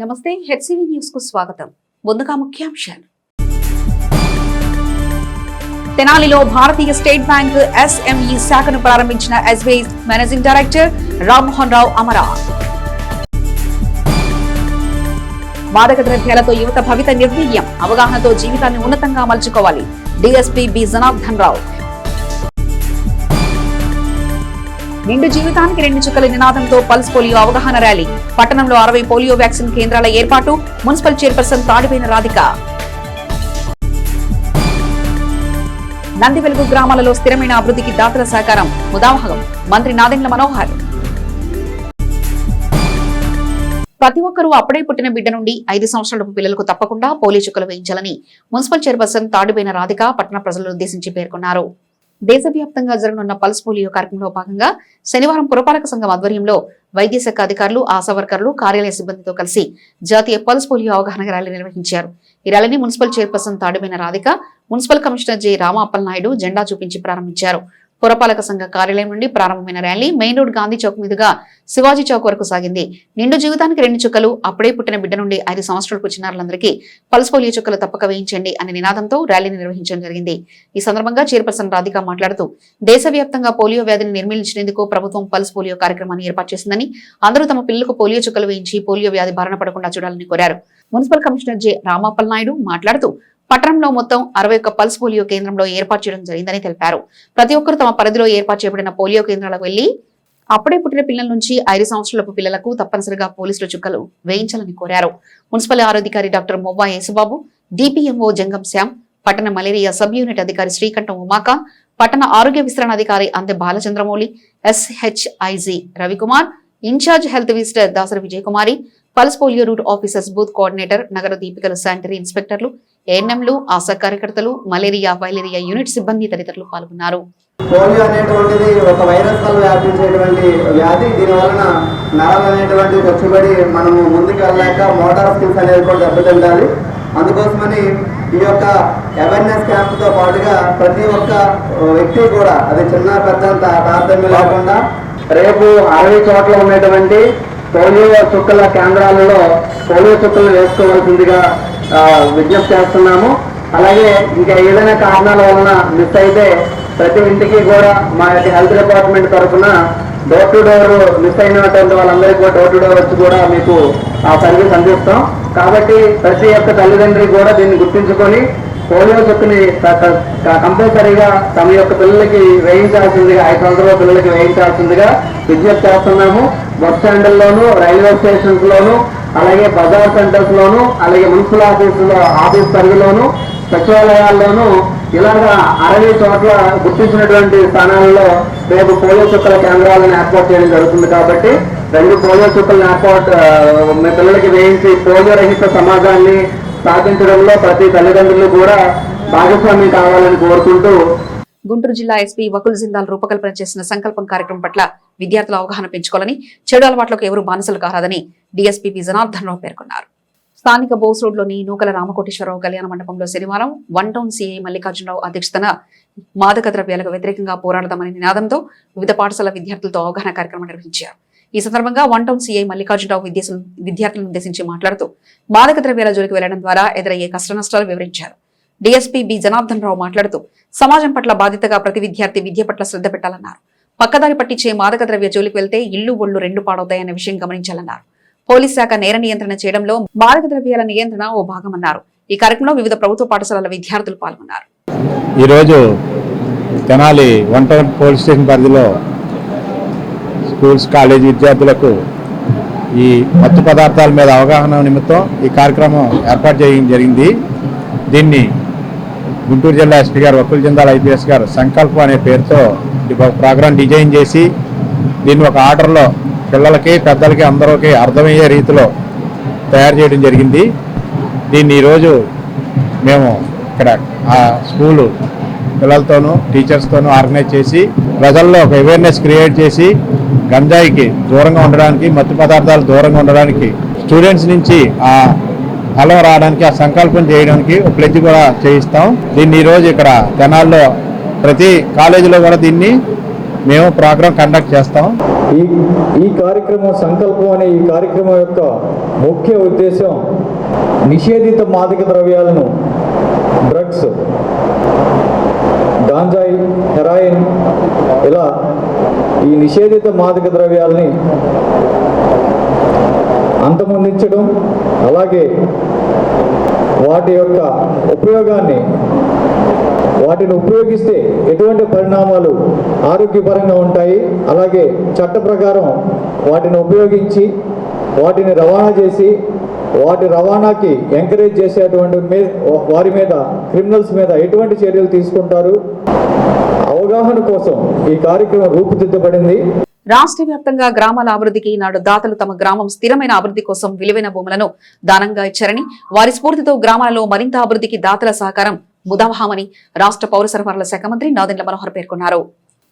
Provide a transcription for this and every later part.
నమస్తే, HCV news కు స్వాగతం. ముందుగా ముఖ్యాంశాలు. తెనాలిలో భారతీయ స్టేట్ బ్యాంక్ ఎస్ఎంఈ శాఖను ప్రారంభించిన SBI managing director Rammohan Rao Amara. మాదక ద్రవ్యాలతో యువత భవిత నిర్వీర్యం, అవగాహనతో జీవితాన్ని ఉన్నతంగా మలుచుకోవాలి. DSP B Janardhan Rao. నిండు జీవితానికి 2 చుక్కల నినాదంతో పల్స్ పోలియో అవగాహన ర్యాలీ. పట్టణంలో 60 పోలియో వ్యాక్సిన్ కేంద్రాల ఏర్పాటు. Municipal chairperson Tadipoyina Radhika. నందివెలుగు గ్రామాలలో స్థిరమైన అభివృద్ధికి దాతల సహకారం ముదావహం. మంత్రి నాదెండ్ల మనోహర్. ప్రతి ఒక్కరూ అప్పుడే పుట్టిన బిడ్డ నుండి 5 సంవత్సరాల పిల్లలకు తప్పకుండా పోలియో చుక్కలు వేయించాలని మున్సిపల్ చైర్పర్సన్ తాడిపోయిన రాధిక పట్టణ ప్రజలను ఉద్దేశించి పేర్కొన్నారు. దేశవ్యాప్తంగా జరగనున్న పల్స్ పోలియో కార్యక్రమంలో భాగంగా శనివారం పురపాలక సంఘం ఆధ్వర్యంలో వైద్య శాఖ అధికారులు, ఆశా వర్కర్లు, కార్యాలయ సిబ్బందితో కలిసి జాతీయ పల్స్ పోలియో అవగాహన ర్యాలీ నిర్వహించారు. ఈ ర్యాలీని municipal chairperson Tadipoyina Radhika, municipal commissioner J Ramappal Naidu జెండా చూపించి ప్రారంభించారు. పురపాలక సంఘ కార్యాలయం నుండి ప్రారంభమైన rally main road Gandhi Chowk మీదుగా శివాజీ చౌక్ వరకు సాగింది. నిండు జీవితానికి 2 చుక్కలు, అప్పుడే పుట్టిన బిడ్డ నుండి 5 సంవత్సరాలకు చిన్నారులందరికీ పల్స్ పోలియో చుక్కలు తప్పక వేయించండి అనే నినాదంతో ర్యాలీని నిర్వహించడం జరిగింది. ఈ సందర్భంగా చైర్పర్సన్ రాధిక మాట్లాడుతూ దేశవ్యాప్తంగా పోలియో వ్యాధిని నిర్మూలించేందుకు ప్రభుత్వం పల్స్ పోలియో కార్యక్రమాన్ని ఏర్పాటు చేసిందని, అందరూ తమ పిల్లలకు పోలియో చుక్కలు వేయించి పోలియో వ్యాధి బారిన పడకుండా చూడాలని కోరారు. Municipal commissioner J Ramappal Naidu మాట్లాడుతూ పట్టణంలో మొత్తం 61 పల్స్ పోలియో కేంద్రంలో ఏర్పాటు చేయడం జరిగిందని తెలిపారు. ప్రతి ఒక్కరూ తమ పరిధిలో ఏర్పాటు చేయబడిన పోలియో కేంద్రాలకు వెళ్లి అప్పుడే పుట్టిన పిల్లల నుంచి 5 సంవత్సరాల పిల్లలకు తప్పనిసరిగా పోలీసుల చుక్కలు వేయించాలని కోరారు. మున్సిపల్ ఆరోగ్యాధికారి డాక్టర్ మొవ్వా యేసుబాబు, డిపిఎంఓ జంగం శ్యామ్, పట్టణ మలేరియా సబ్ యూనిట్ అధికారి శ్రీకంఠం ఉమాకాంత్, పట్టణ ఆరోగ్య విస్తరణ అధికారి Ante Balachandramouli, SHIG Ravikumar, incharge health visitor Dasari Vijayakumari, pulse polio route officers, booth coordinator, నగర దీపికలు, శానిటరీ ఇన్స్పెక్టర్లు, ఏఎన్ఎంలు, ఆశా కార్యకర్తలు, మలేరియా వైలేరియా యూనిట్ సిబ్బంది తదితరులు పాల్గొన్నారు. పోలియో అనేటువంటిది ఒక వైరస్ వల్ల వ్యాపించేటువంటి వ్యాధి. దీని వలన నరాలు అనేటువంటి ఖర్చుబడి మనము ముందుకు వెళ్ళాక మోటార్ స్కిల్స్ అనేది కూడా దెబ్బతింటాలి. అందుకోసమని ఈ యొక్క అవేర్నెస్ క్యాంప్తో పాటుగా ప్రతి ఒక్క వ్యక్తి కూడా అది చిన్న పెద్ద తారతమ్యం లేకుండా రేపు 60 చోట్ల ఉన్నటువంటి పోలియో చుక్కల కేంద్రాలలో పోలియో చుక్కలు వేసుకోవాల్సిందిగా విజ్ఞప్తి చేస్తున్నాము. అలాగే ఇంకా ఏదైనా కారణాల వలన మిస్ అయితే ప్రతి ఇంటికి కూడా మా యొక్క హెల్త్ డిపార్ట్మెంట్ తరఫున డోర్ టు డోర్ మిస్ అయినటువంటి వాళ్ళందరికీ కూడా డోర్ టు డోర్ వచ్చి కూడా మీకు ఆ సర్వీస్ అందిస్తాం. కాబట్టి ప్రతి ఒక్క తల్లిదండ్రి కూడా దీన్ని గుర్తించుకొని పోలియో చుక్కని కంపల్సరీగా తమ యొక్క పిల్లలకి వేయించాల్సిందిగా 5 సంవత్సరాల పిల్లలకి వేయించాల్సిందిగా విజ్ఞప్తి చేస్తున్నాము. బస్ స్టాండ్ల్లోనూ, రైల్వే స్టేషన్స్ లోను, అలాగే బజార్ సెంటర్స్ లోను, అలాగే మున్సిపల్ ఆఫీస్ పరిధిలోను, సచివాలయాల్లోనూ ఇలాగా 60 చోట్ల గుర్తించినటువంటి స్థానాలలో రేపు పోలియో చుక్కల కేంద్రాలను ఏర్పాటు చేయడం జరుగుతుంది. కాబట్టి 2 పోలియో చుక్కలను మీ పిల్లలకి వేయించి పోలియో రహిత సమాజాన్ని సాధించడంలో ప్రతి తల్లిదండ్రులు కూడా భాగస్వామ్యం కావాలని కోరుకుంటూ గుంటూరు జిల్లా ఎస్పీ వకుల్ జిందాల్ రూపకల్పన చేసిన సంకల్పం కార్యక్రమం పట్ల విద్యార్థుల అవగాహన పెంచుకోవాలని, చెడు అలవాట్లకు ఎవరు బానిసలు కారాదని డీఎస్పీ బి జనార్దన్ రావు పేర్కొన్నారు. స్థానిక బోస్ రోడ్లోని నూకల రామకోటేశ్వరరావు కళ్యాణ మండపంలో శనివారం 1 టౌన్ సిఐ మల్లికార్జునరావు అధ్యక్షతన మాదక ద్రవ్యాలకు వ్యతిరేకంగా పోరాడదామనే నినాదంతో వివిధ పాఠశాల విద్యార్థులతో అవగాహన కార్యక్రమం నిర్వహించారు. ఈ సందర్భంగా 1 టౌన్ సిఐ మల్లికార్జునరావు విద్యార్థులను ఉద్దేశించి మాట్లాడుతూ మాదక ద్రవ్యాల జోలికి వెళ్లడం ద్వారా ఎదురయ్యే కష్టనష్టాలు వివరించారు. డీఎస్పీ బి జనార్దన్ రావు మాట్లాడుతూ సమాజం పట్ల బాధ్యతగా ప్రతి విద్యార్థి విద్య పట్ల శ్రద్ధ పెట్టాలన్నారు. పక్కదారి పట్టించే మాదక ద్రవ్య జోలికి వెళ్తే ఇల్లు ఒళ్ళు 2 పాడవుతాయన్న విషయం గమనించాలన్నారు. పోలీస్ శాఖ నేర నియంత్రణ చేయడంలో మాదక ద్రవ్యాల నియంత్రణ ఓ భాగమన్నారు. ఈ కార్యక్రమంలో వివిధ ప్రభుత్వ పాఠశాలల విద్యార్థులు పాల్గొన్నారు. ఈరోజు తెనాలి 1 టౌన్ పోలీస్ స్టేషన్ పరిధిలో స్కూల్స్, కాలేజీ విద్యార్థులకు ఈ మత్తు పదార్థాల మీద అవగాహన నిమిత్తం ఈ కార్యక్రమం ఏర్పాటు చేయడం జరిగింది. దీన్ని గుంటూరు జిల్లా ఎస్పీ గారు వకుల్ జిందాల్ ఐపీఎస్ గారు సంకల్పం అనే పేరుతో ఒక ప్రోగ్రాం డిజైన్ చేసి దీన్ని ఒక ఆర్డర్లో పిల్లలకి, పెద్దలకి, అందరికీ అర్థమయ్యే రీతిలో తయారు చేయడం జరిగింది. దీన్ని ఈరోజు మేము ఇక్కడ ఆ స్కూలు పిల్లలతోనూ, టీచర్స్తోనూ ఆర్గనైజ్ చేసి ప్రజల్లో ఒక అవేర్నెస్ క్రియేట్ చేసి గంజాయికి దూరంగా ఉండడానికి, మత్తు పదార్థాలు దూరంగా ఉండడానికి, స్టూడెంట్స్ నుంచి ఆ హలో రావడానికి, ఆ సంకల్పం చేయడానికి ఒక ప్లెడ్జ్ కూడా చేయిస్తాం. దీన్ని ఈరోజు ఇక్కడ తెనాల్లో ప్రతి కాలేజీలో కూడా దీన్ని మేము ప్రోగ్రాం కండక్ట్ చేస్తాం. ఈ కార్యక్రమం సంకల్పం అనే ఈ కార్యక్రమం యొక్క ముఖ్య ఉద్దేశం నిషేధిత మాదక ద్రవ్యాలను, డ్రగ్స్, గాంజాయి, హెరాయిన్, ఇలా ఈ నిషేధిత మాదక ద్రవ్యాలని అంతమొందించడం, అలాగే వాటి యొక్క వాటిని ఉపయోగిస్తే ఎటువంటి పరిణామాలు ఆరోగ్యపరంగా ఉంటాయి, అలాగే చట్ట ప్రకారం వాటిని ఉపయోగించి వాటిని రవాణా చేసి వాటి రవాణాకి ఎంకరేజ్ చేసేటువంటి వారి మీద, క్రిమినల్స్ మీద ఎటువంటి చర్యలు తీసుకుంటారు, అవగాహన కోసం ఈ కార్యక్రమం రూపుదిద్దబడింది. రాష్ట్ర వ్యాప్తంగా గ్రామాల అభివృద్ధికి నాడు దాతలు తమ గ్రామం స్థిరమైన అభివృద్ధి కోసం విలువైన భూములను దానంగా ఇచ్చారని, వారి స్ఫూర్తితో గ్రామాలలో మరింత అభివృద్ధికి దాతల సహకారం ముదావహమని రాష్ట్ర పౌర సరఫరాల శాఖ మంత్రి నాదెండ్ల మనోహర్ పేర్కొన్నారు.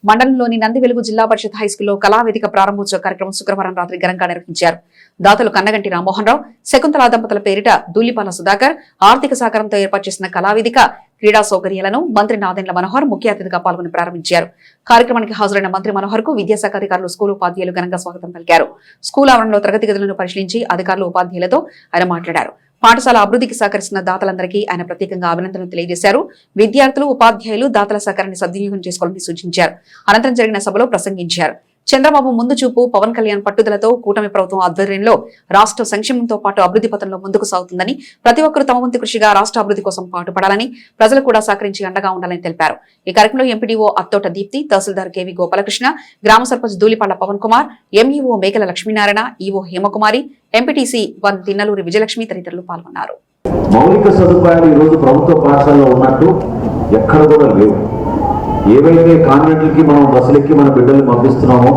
మండలంలోని నంది వెలుగు జిల్లా పరిషత్ హైస్కూల్లో కళావేదిక ప్రారంభోత్సవ కార్యక్రమం శుక్రవారం రాత్రి ఘనంగా నిర్వహించారు. దాతలు కన్నగంటి రామ్మోహన్ రావు, శకుంతల దంపతుల పేరిట దూలిపాల సుధాకర్ ఆర్థిక సహకారంతో ఏర్పాటు చేసిన కళావేదిక క్రీడా సౌకర్యాలను మంత్రి నాదెండ్ల మనోహర్ ముఖ్య అతిథిగా పాల్గొని ప్రారంభించారు. కార్యక్రమానికి హాజరైన మంత్రి మనోహర్ కు విద్యాశాఖ అధికారులు, స్కూల్ ఉపాధ్యాయులు ఘనంగా స్వాగతం పలికారు. స్కూల్ ఆవరణలో తరగతి గదులను పరిశీలించి అధికారులు, ఉపాధ్యాయులతో ఆయన మాట్లాడారు. పాఠశాల అభివృద్ధికి సహకరిస్తున్న దాతలందరికీ ఆయన ప్రత్యేకంగా అభినందనలు తెలియజేశారు. విద్యార్థులు, ఉపాధ్యాయులు దాతల సహకారాన్ని సద్వినియోగం చేసుకోవాలని సూచించారు. అనంతరం జరిగిన సభలో ప్రసంగించారు. చంద్రబాబు ముందు చూపు, పవన్ కళ్యాణ్ పట్టుదలతో కూటమి ప్రభుత్వం ఆధ్వర్యంలో రాష్ట్ర సంక్షేమంతో పాటు అభివృద్ధి పథంలో ముందుకు సాగుతుందని, ప్రతి ఒక్కరూ తమ వంతు కృషిగా రాష్ట్ర అభివృద్ధి కోసం పాటుపడాలని, ప్రజలు కూడా సహకరించి అండగా ఉండాలని తెలిపారు. ఈ కార్యక్రమంలో ఎంపీడీఓ అత్తోట దీప్తి, తహసీల్దార్ కేవీ గోపాలకృష్ణ, గ్రామ సర్పంచ్ ధూళిపాళ్ల పవన్ కుమార్, ఎంఈఓ మేకల లక్ష్మీనారాయణ, ఈఓ హేమకుమారి, ఎంపీటీసీ 1 తిన్నలూరి విజయలక్ష్మి తదితరులు పాల్గొన్నారు. మౌలిక సదుపాయాలు ఈ రోజు ప్రభుత్వ పాఠశాలలో ఉన్నట్టు ఎక్కడ కూడా లేవు. ఏవైతే కాన్వెంట్లకి మనం బస్సులెక్కి మన బిడ్డలు పంపిస్తున్నామో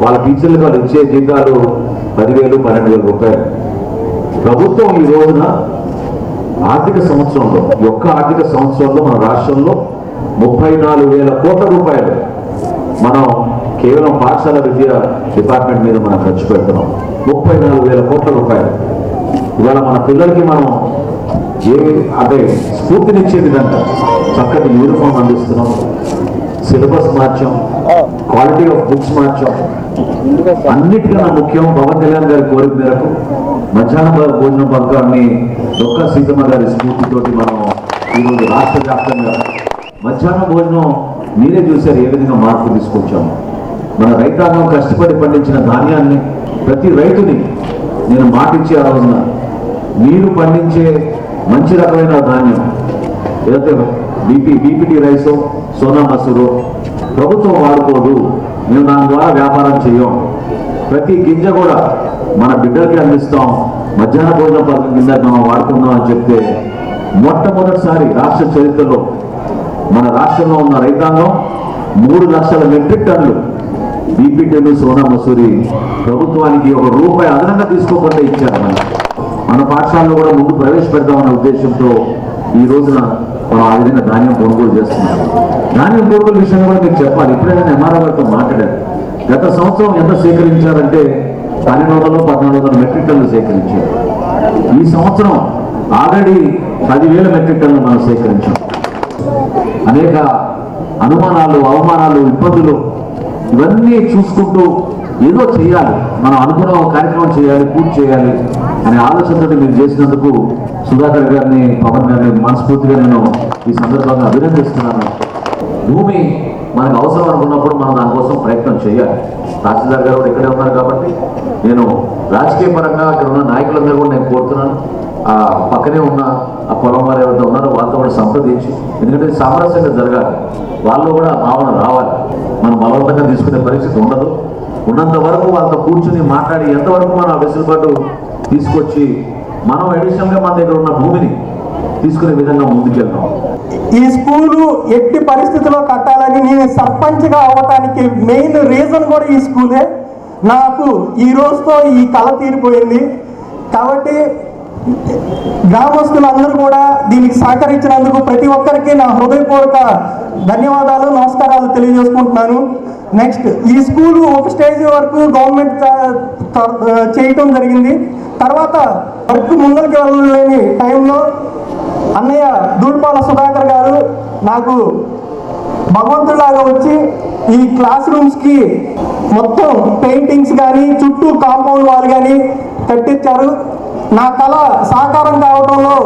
వాళ్ళ టీచర్లకు వాళ్ళు ఇచ్చే జీతాలు 10,000, 12,000 రూపాయలు. ప్రభుత్వం ఈ రోజున ఆర్థిక సంవత్సరంలో, ఒక్క ఆర్థిక సంవత్సరంలో మన రాష్ట్రంలో 34,000 కోట్ల రూపాయలు మనం కేవలం పాఠశాల విద్యా డిపార్ట్మెంట్ మీద మనం ఖర్చు పెడుతున్నాం. 34,000 కోట్ల రూపాయలు. ఇవాళ మన పిల్లలకి మనం అంటే స్ఫూర్తినిచ్చే విధంగా చక్కటి యూనిఫామ్ అందిస్తున్నాం, సిలబస్ మార్చాం, క్వాలిటీ ఆఫ్ బుక్స్ మార్చాం. అన్నిటికన్నా ముఖ్యం పవన్ కళ్యాణ్ గారి కోరిక మేరకు మధ్యాహ్న భోజన పథకాన్ని డొక్కా సీతమ్మ గారి స్ఫూర్తితోటి మనం ఈరోజు రాష్ట్ర వ్యాప్తంగా మధ్యాహ్న భోజనం మీరే చూశారు ఏ విధంగా మార్పు తీసుకొచ్చాము. మన రైతాంగం కష్టపడి పండించిన ధాన్యాన్ని ప్రతి రైతుని నేను మాటిచ్చే ఆ రోజున మీరు పండించే మంచి రకమైన ధాన్యం ఏదైతే బీపీటీ రైసో, సోనా మసూరో ప్రభుత్వం వాడుకోదు, మేము దాని ద్వారా వ్యాపారం చేయం. ప్రతి గింజ కూడా మన బిడ్డలకి అందిస్తాం, మధ్యాహ్న భోజన పథకం కింద మనం వాడుకుందాం అని చెప్తే మొట్టమొదటిసారి రాష్ట్ర చరిత్రలో మన రాష్ట్రంలో ఉన్న రైతాంగం 3 లక్షల మెట్రిక్ టన్నులు బీపీటీలు, సోనా మసూరి ప్రభుత్వానికి ₹1 అదనంగా తీసుకోకుండా ఇచ్చారు. మన పాఠశాలలో కూడా ముందు ప్రవేశపెడదామనే ఉద్దేశంతో ఈ రోజున మనం ఆ విధంగా ధాన్యం కొనుగోలు చేస్తున్నాం. ధాన్యం కొనుగోలు విషయంలో కూడా మీకు చెప్పాలి. ఇప్పుడే నేను ఎంఆర్ఓ గారితో మాట్లాడాను. గత సంవత్సరం ఎంత సేకరించారంటే 1200, 1400 మెట్రిక్ టన్నులు సేకరించారు. ఈ సంవత్సరం ఆల్రెడీ 10,000 మెట్రిక్ టన్నులు మనం సేకరించాం. అనేక అనుమానాలు, అవమానాలు, ఇబ్బందులు ఇవన్నీ చూసుకుంటూ ఏదో చేయాలి, మనం అనుకున్న కార్యక్రమం చేయాలి, పూర్తి చేయాలి అనే ఆలోచనతో మీరు చేసినందుకు సుధాకర్ గారిని, పవన్ గారిని మనస్ఫూర్తిగా నేను ఈ సందర్భంగా అభినందిస్తున్నాను. భూమి మనకు అవసరం అనుకున్నప్పుడు మనం దానికోసం ప్రయత్నం చేయాలి. తహసీల్దార్ గారు కూడా ఇక్కడే ఉన్నారు కాబట్టి నేను రాజకీయ పరంగా అక్కడ ఉన్న నాయకులందరూ కూడా నేను కోరుతున్నాను, ఆ పక్కనే ఉన్న ఆ పొలం వారు ఎవరైతే ఉన్నారో వాళ్ళతో కూడా సంప్రదించి, ఎందుకంటే సామరస్యంగా జరగాలి, వాళ్ళు కూడా భావన రావాలి. మనం బలవంతంగా తీసుకునే పరిస్థితి ఉండదు. ఉన్నంత వరకు వాళ్ళతో కూర్చుని మాట్లాడి ఎంతవరకు మనం ఆ వెసులుబాటు తీసుకొచ్చి మనం అడిషనల్గా మన దగ్గర ఉన్న భూమిని తీసుకునే విధంగా ముందుకెళ్తాం. ఈ స్కూలు ఎట్టి పరిస్థితుల్లో కట్టాలని నేను సర్పంచ్గా అవ్వటానికి మెయిన్ రీజన్ కూడా ఈ స్కూలే. నాకు ఈ రోజుతో ఈ కళ తీరిపోయింది. కాబట్టి గ్రామస్తులందరూ కూడా దీనికి సహకరించినందుకు ప్రతి ఒక్కరికి నా హృదయపూర్వక ధన్యవాదాలు, నమస్కారాలు తెలియజేసుకుంటున్నాను. నెక్స్ట్, ఈ స్కూలు ఒక స్టేజ్ వరకు గవర్నమెంట్ చేయటం జరిగింది. తర్వాత వర్క్ ముందరికి వెళ్ళలేని టైంలో అన్నయ్య దూడిపాల సుధాకర్ గారు నాకు భగవంతుడిలాగా వచ్చి ఈ క్లాస్ రూమ్స్కి మొత్తం పెయింటింగ్స్ కానీ చుట్టూ కాంపౌండ్ వాల్ కానీ కట్టించారు. నా కళ సాకారం కావడంలో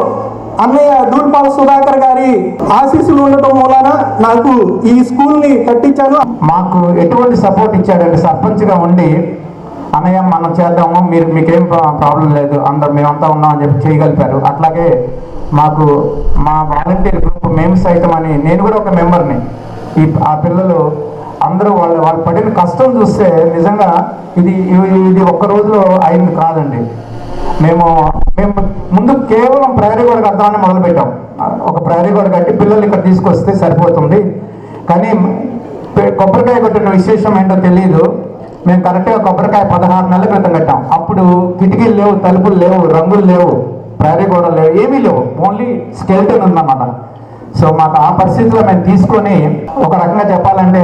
అన్నయ్య దూర్పాల సుధాకర్ గారి ఆశీస్సులు ఉండటం మూలాన నాకు ఈ స్కూల్ని కట్టించాను. మాకు ఎటువంటి సపోర్ట్ ఇచ్చాడంటే సర్పంచ్గా ఉండి అన్నయ్య మనం చేద్దాము, మీకేం ప్రాబ్లం లేదు, మేమంతా ఉన్నాం అని చెప్పి చేయగలిపారు. అట్లాగే మాకు మా వాలంటీర్ గ్రూప్ మేము సైతం అని, నేను కూడా ఒక మెంబర్ని. ఆ పిల్లలు అందరూ వాళ్ళు పడిన కష్టం చూస్తే నిజంగా ఇది ఒక్క రోజులో అయింది కాదండి. మేము ముందు కేవలం ప్రహరీ గోడ కడతామని మొదలుపెట్టాం. ఒక ప్రహరీ గోడ కట్టి పిల్లలు ఇక్కడ తీసుకొస్తే సరిపోతుంది, కానీ కొబ్బరికాయ కొట్టిన విశేషం ఏంటో తెలియదు. మేము కరెక్ట్గా కొబ్బరికాయ 16 నెలల క్రితం కట్టాం. అప్పుడు కిటికీలు లేవు, తలుపులు లేవు, రంగులు లేవు, ప్రహరీ గోడలు లేవు, ఏమీ లేవు, ఓన్లీ స్కెల్టన్ ఉందన్నమాట. సో మాకు ఆ పరిస్థితిలో మేము తీసుకొని, ఒక రకంగా చెప్పాలంటే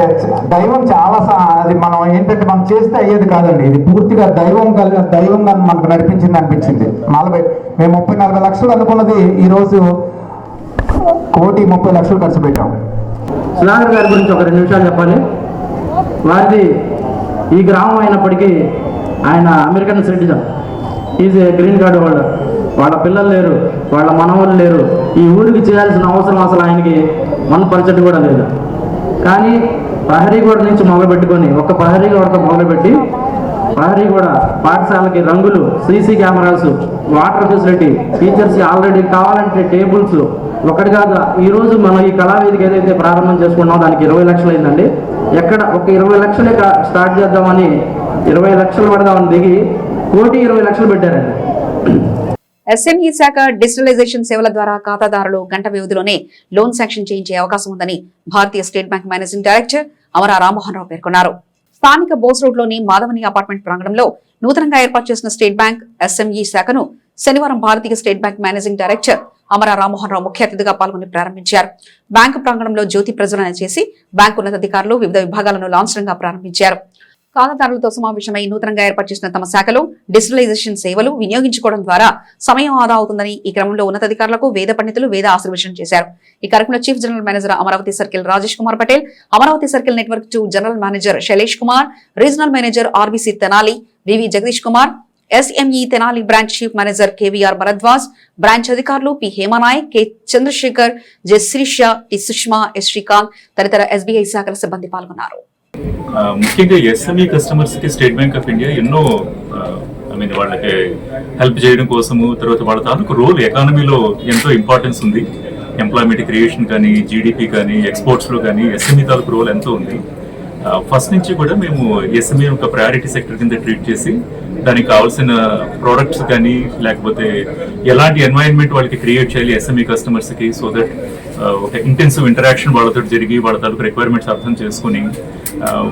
దైవం చాలా అది మనం ఏంటంటే మనం చేస్తే అయ్యేది కాదండి, ఇది పూర్తిగా దైవంగా మనకు నడిపించింది అనిపించింది. మేము 30-40 లక్షలు అనుకున్నది ఈరోజు 1,30,00,000 ఖర్చు పెట్టాం. సుధాకర్ గారి గురించి ఒక 2 నిమిషాలు చెప్పాలి. వారిది ఈ గ్రామం అయినప్పటికీ ఆయన American citizen, is a green card holder. వాళ్ళ పిల్లలు లేరు, వాళ్ళ మనవాళ్ళు లేరు. ఈ ఊరికి చేయాల్సిన అవసరం అసలు ఆయనకి 1% కూడా లేదు. కానీ ప్రహరీగూడ నుంచి మొదలుపెట్టుకొని, ఒక ప్రహరీగూడతో మొదలుపెట్టి ప్రహరీగూడ పాఠశాలకి రంగులు, CC cameras, water facility, teachers already కావాలంటే టేబుల్స్, ఒకటి కాదు. ఈరోజు మనం ఈ కళావేదిక ఏదైతే ప్రారంభం చేసుకున్నామో దానికి 20 లక్షలు అయిందండి. ఎక్కడ ఒక 20 లక్షలే స్టార్ట్ చేద్దామని 20 లక్షలు పడదామని దిగి 1,20,00,000 పెట్టారండి. ఎస్ఎంఈ శాఖ డిజిటలైజేషన్ సేవల ద్వారా ఖాతాదారులు గంట వ్యవధిలోనే లోన్ శాంక్షన్ చేయించే అవకాశం ఉందని Bharatiya state bank managing director Amara Rammohan రావు పేర్కొన్నారు. స్థానిక బోస్ రోడ్ లోని మాధవని అపార్ట్మెంట్ ప్రాంగణంలో నూతనంగా ఏర్పాటు చేసిన స్టేట్ బ్యాంక్ ఎస్ఎంఈ శాఖను శనివారం Bharatiya state bank managing director Amara Rammohan రావు ముఖ్య అతిథిగా పాల్గొని ప్రారంభించారు. బ్యాంకు ప్రాంగణంలో జ్యోతి ప్రజ్వలన చేసి బ్యాంకు ఉన్నతాధికారులు వివిధ విభాగాలను లాంఛనంగా ప్రారంభించారు. ఖాతాదారులతో సమావేశమై నూతనంగా ఏర్పాటు చేసిన తమ శాఖలో డిజిటలైజేషన్ సేవలు వినియోగించుకోవడం ద్వారా సమయం ఆదా అవుతుందని ఈ క్రమంలో ఉన్నతాధికారులకు వేద పండితులు వేద ఆశీర్వచనం చేశారు. ఈ కార్యక్రమంలో chief general manager Amaravati circle Rajesh Kumar Patel, Amaravati circle network 2 general manager Shailesh Kumar, regional manager RBC Tenali, VV Jagadish Kumar, SME Tenali branch chief manager KVR Bharadwaj, branch అధికారులు P Hemanayak, K Chandrasekhar, J Srisha, T Sushma, S Srikanth తదితర ఎస్బీఐ శాఖల సిబ్బంది పాల్గొన్నారు. ముఖ్యంగా ఎస్ఎంఈ కస్టమర్స్ కి స్టేట్ బ్యాంక్ ఆఫ్ ఇండియా ఎన్నో వాళ్ళకి హెల్ప్ చేయడం కోసము, తర్వాత వాళ్ళ తాలూకు రోల్ ఎకానమీలో ఎంతో ఇంపార్టెన్స్ ఉంది. ఎంప్లాయ్మెంట్ క్రియేషన్ కానీ, జీడిపి కానీ, ఎక్స్పోర్ట్స్లో కానీ ఎస్ఎంఈ తాలూకు రోల్ ఎంతో ఉంది. ఫస్ట్ నుంచి కూడా మేము ఎస్ఎంఈ ఒక ప్రయారిటీ సెక్టర్ కింద ట్రీట్ చేసి దానికి కావాల్సిన ప్రోడక్ట్స్ కానీ, లేకపోతే ఎలాంటి ఎన్వైరన్మెంట్ వాళ్ళకి క్రియేట్ చేయాలి ఎస్ఎంఈ కస్టమర్స్కి, సో దట్ ఒక ఇంటెన్సివ్ ఇంటరాక్షన్ వాళ్ళతో జరిగి వాళ్ళ తాలూకు రిక్వైర్మెంట్స్ అర్థం చేసుకుని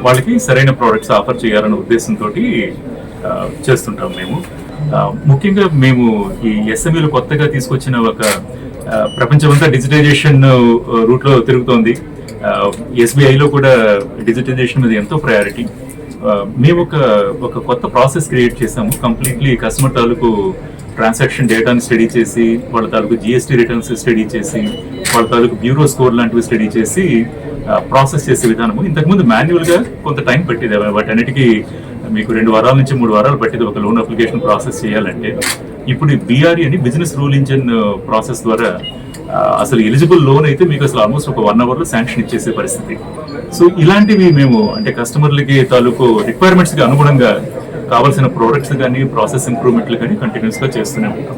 వాళ్ళకి సరైన ప్రోడక్ట్స్ ఆఫర్ చేయాలనే ఉద్దేశంతో చేస్తుంటాం మేము. ముఖ్యంగా మేము ఈ ఎస్ఎంఈలో కొత్తగా తీసుకొచ్చిన ఒక ప్రపంచమంతా డిజిటైజేషన్ రూట్లో తిరుగుతోంది. ఎస్బీఐలో కూడా డిజిటైజేషన్ మీద ఎంతో ప్రయారిటీ. మేము ఒక కొత్త ప్రాసెస్ క్రియేట్ చేసాము. కంప్లీట్లీ కస్టమర్ తాలూకు ట్రాన్సాక్షన్ డేటాని స్టడీ చేసి, వాళ్ళ తాలూకు జిఎస్టీ రిటర్న్స్ స్టడీ చేసి, వాళ్ళ తాలూకు బ్యూరో స్కోర్ లాంటివి స్టడీ చేసి ప్రాసెస్ చేసే విధానము. ఇంతకుముందు మాన్యువల్గా కొంత టైం పట్టేది. వాటన్నిటికీ మీకు 2 వారాల నుంచి 3 వారాలు పట్టేది ఒక లోన్ అప్లికేషన్ ప్రాసెస్ చేయాలంటే. ఇప్పుడు బిఆర్ఈ అని బిజినెస్ రూల్ ఇంజిన్ ప్రాసెస్ ద్వారా అసలు ఎలిజిబుల్ లోన్ అయితే మీకు అసలు ఆల్మోస్ట్ ఒక 1 అవర్లో శాంక్షన్ ఇచ్చేసే పరిస్థితి. సో ఇలాంటివి మేము అంటే కస్టమర్లకి తాలూకు రిక్వైర్మెంట్స్కి అనుగుణంగా కావాల్సిన ప్రోడక్ట్స్ కానీ, ప్రాసెస్ ఇంప్రూవ్మెంట్లు కానీ కంటిన్యూస్గా చేస్తూనే ఉంటాం.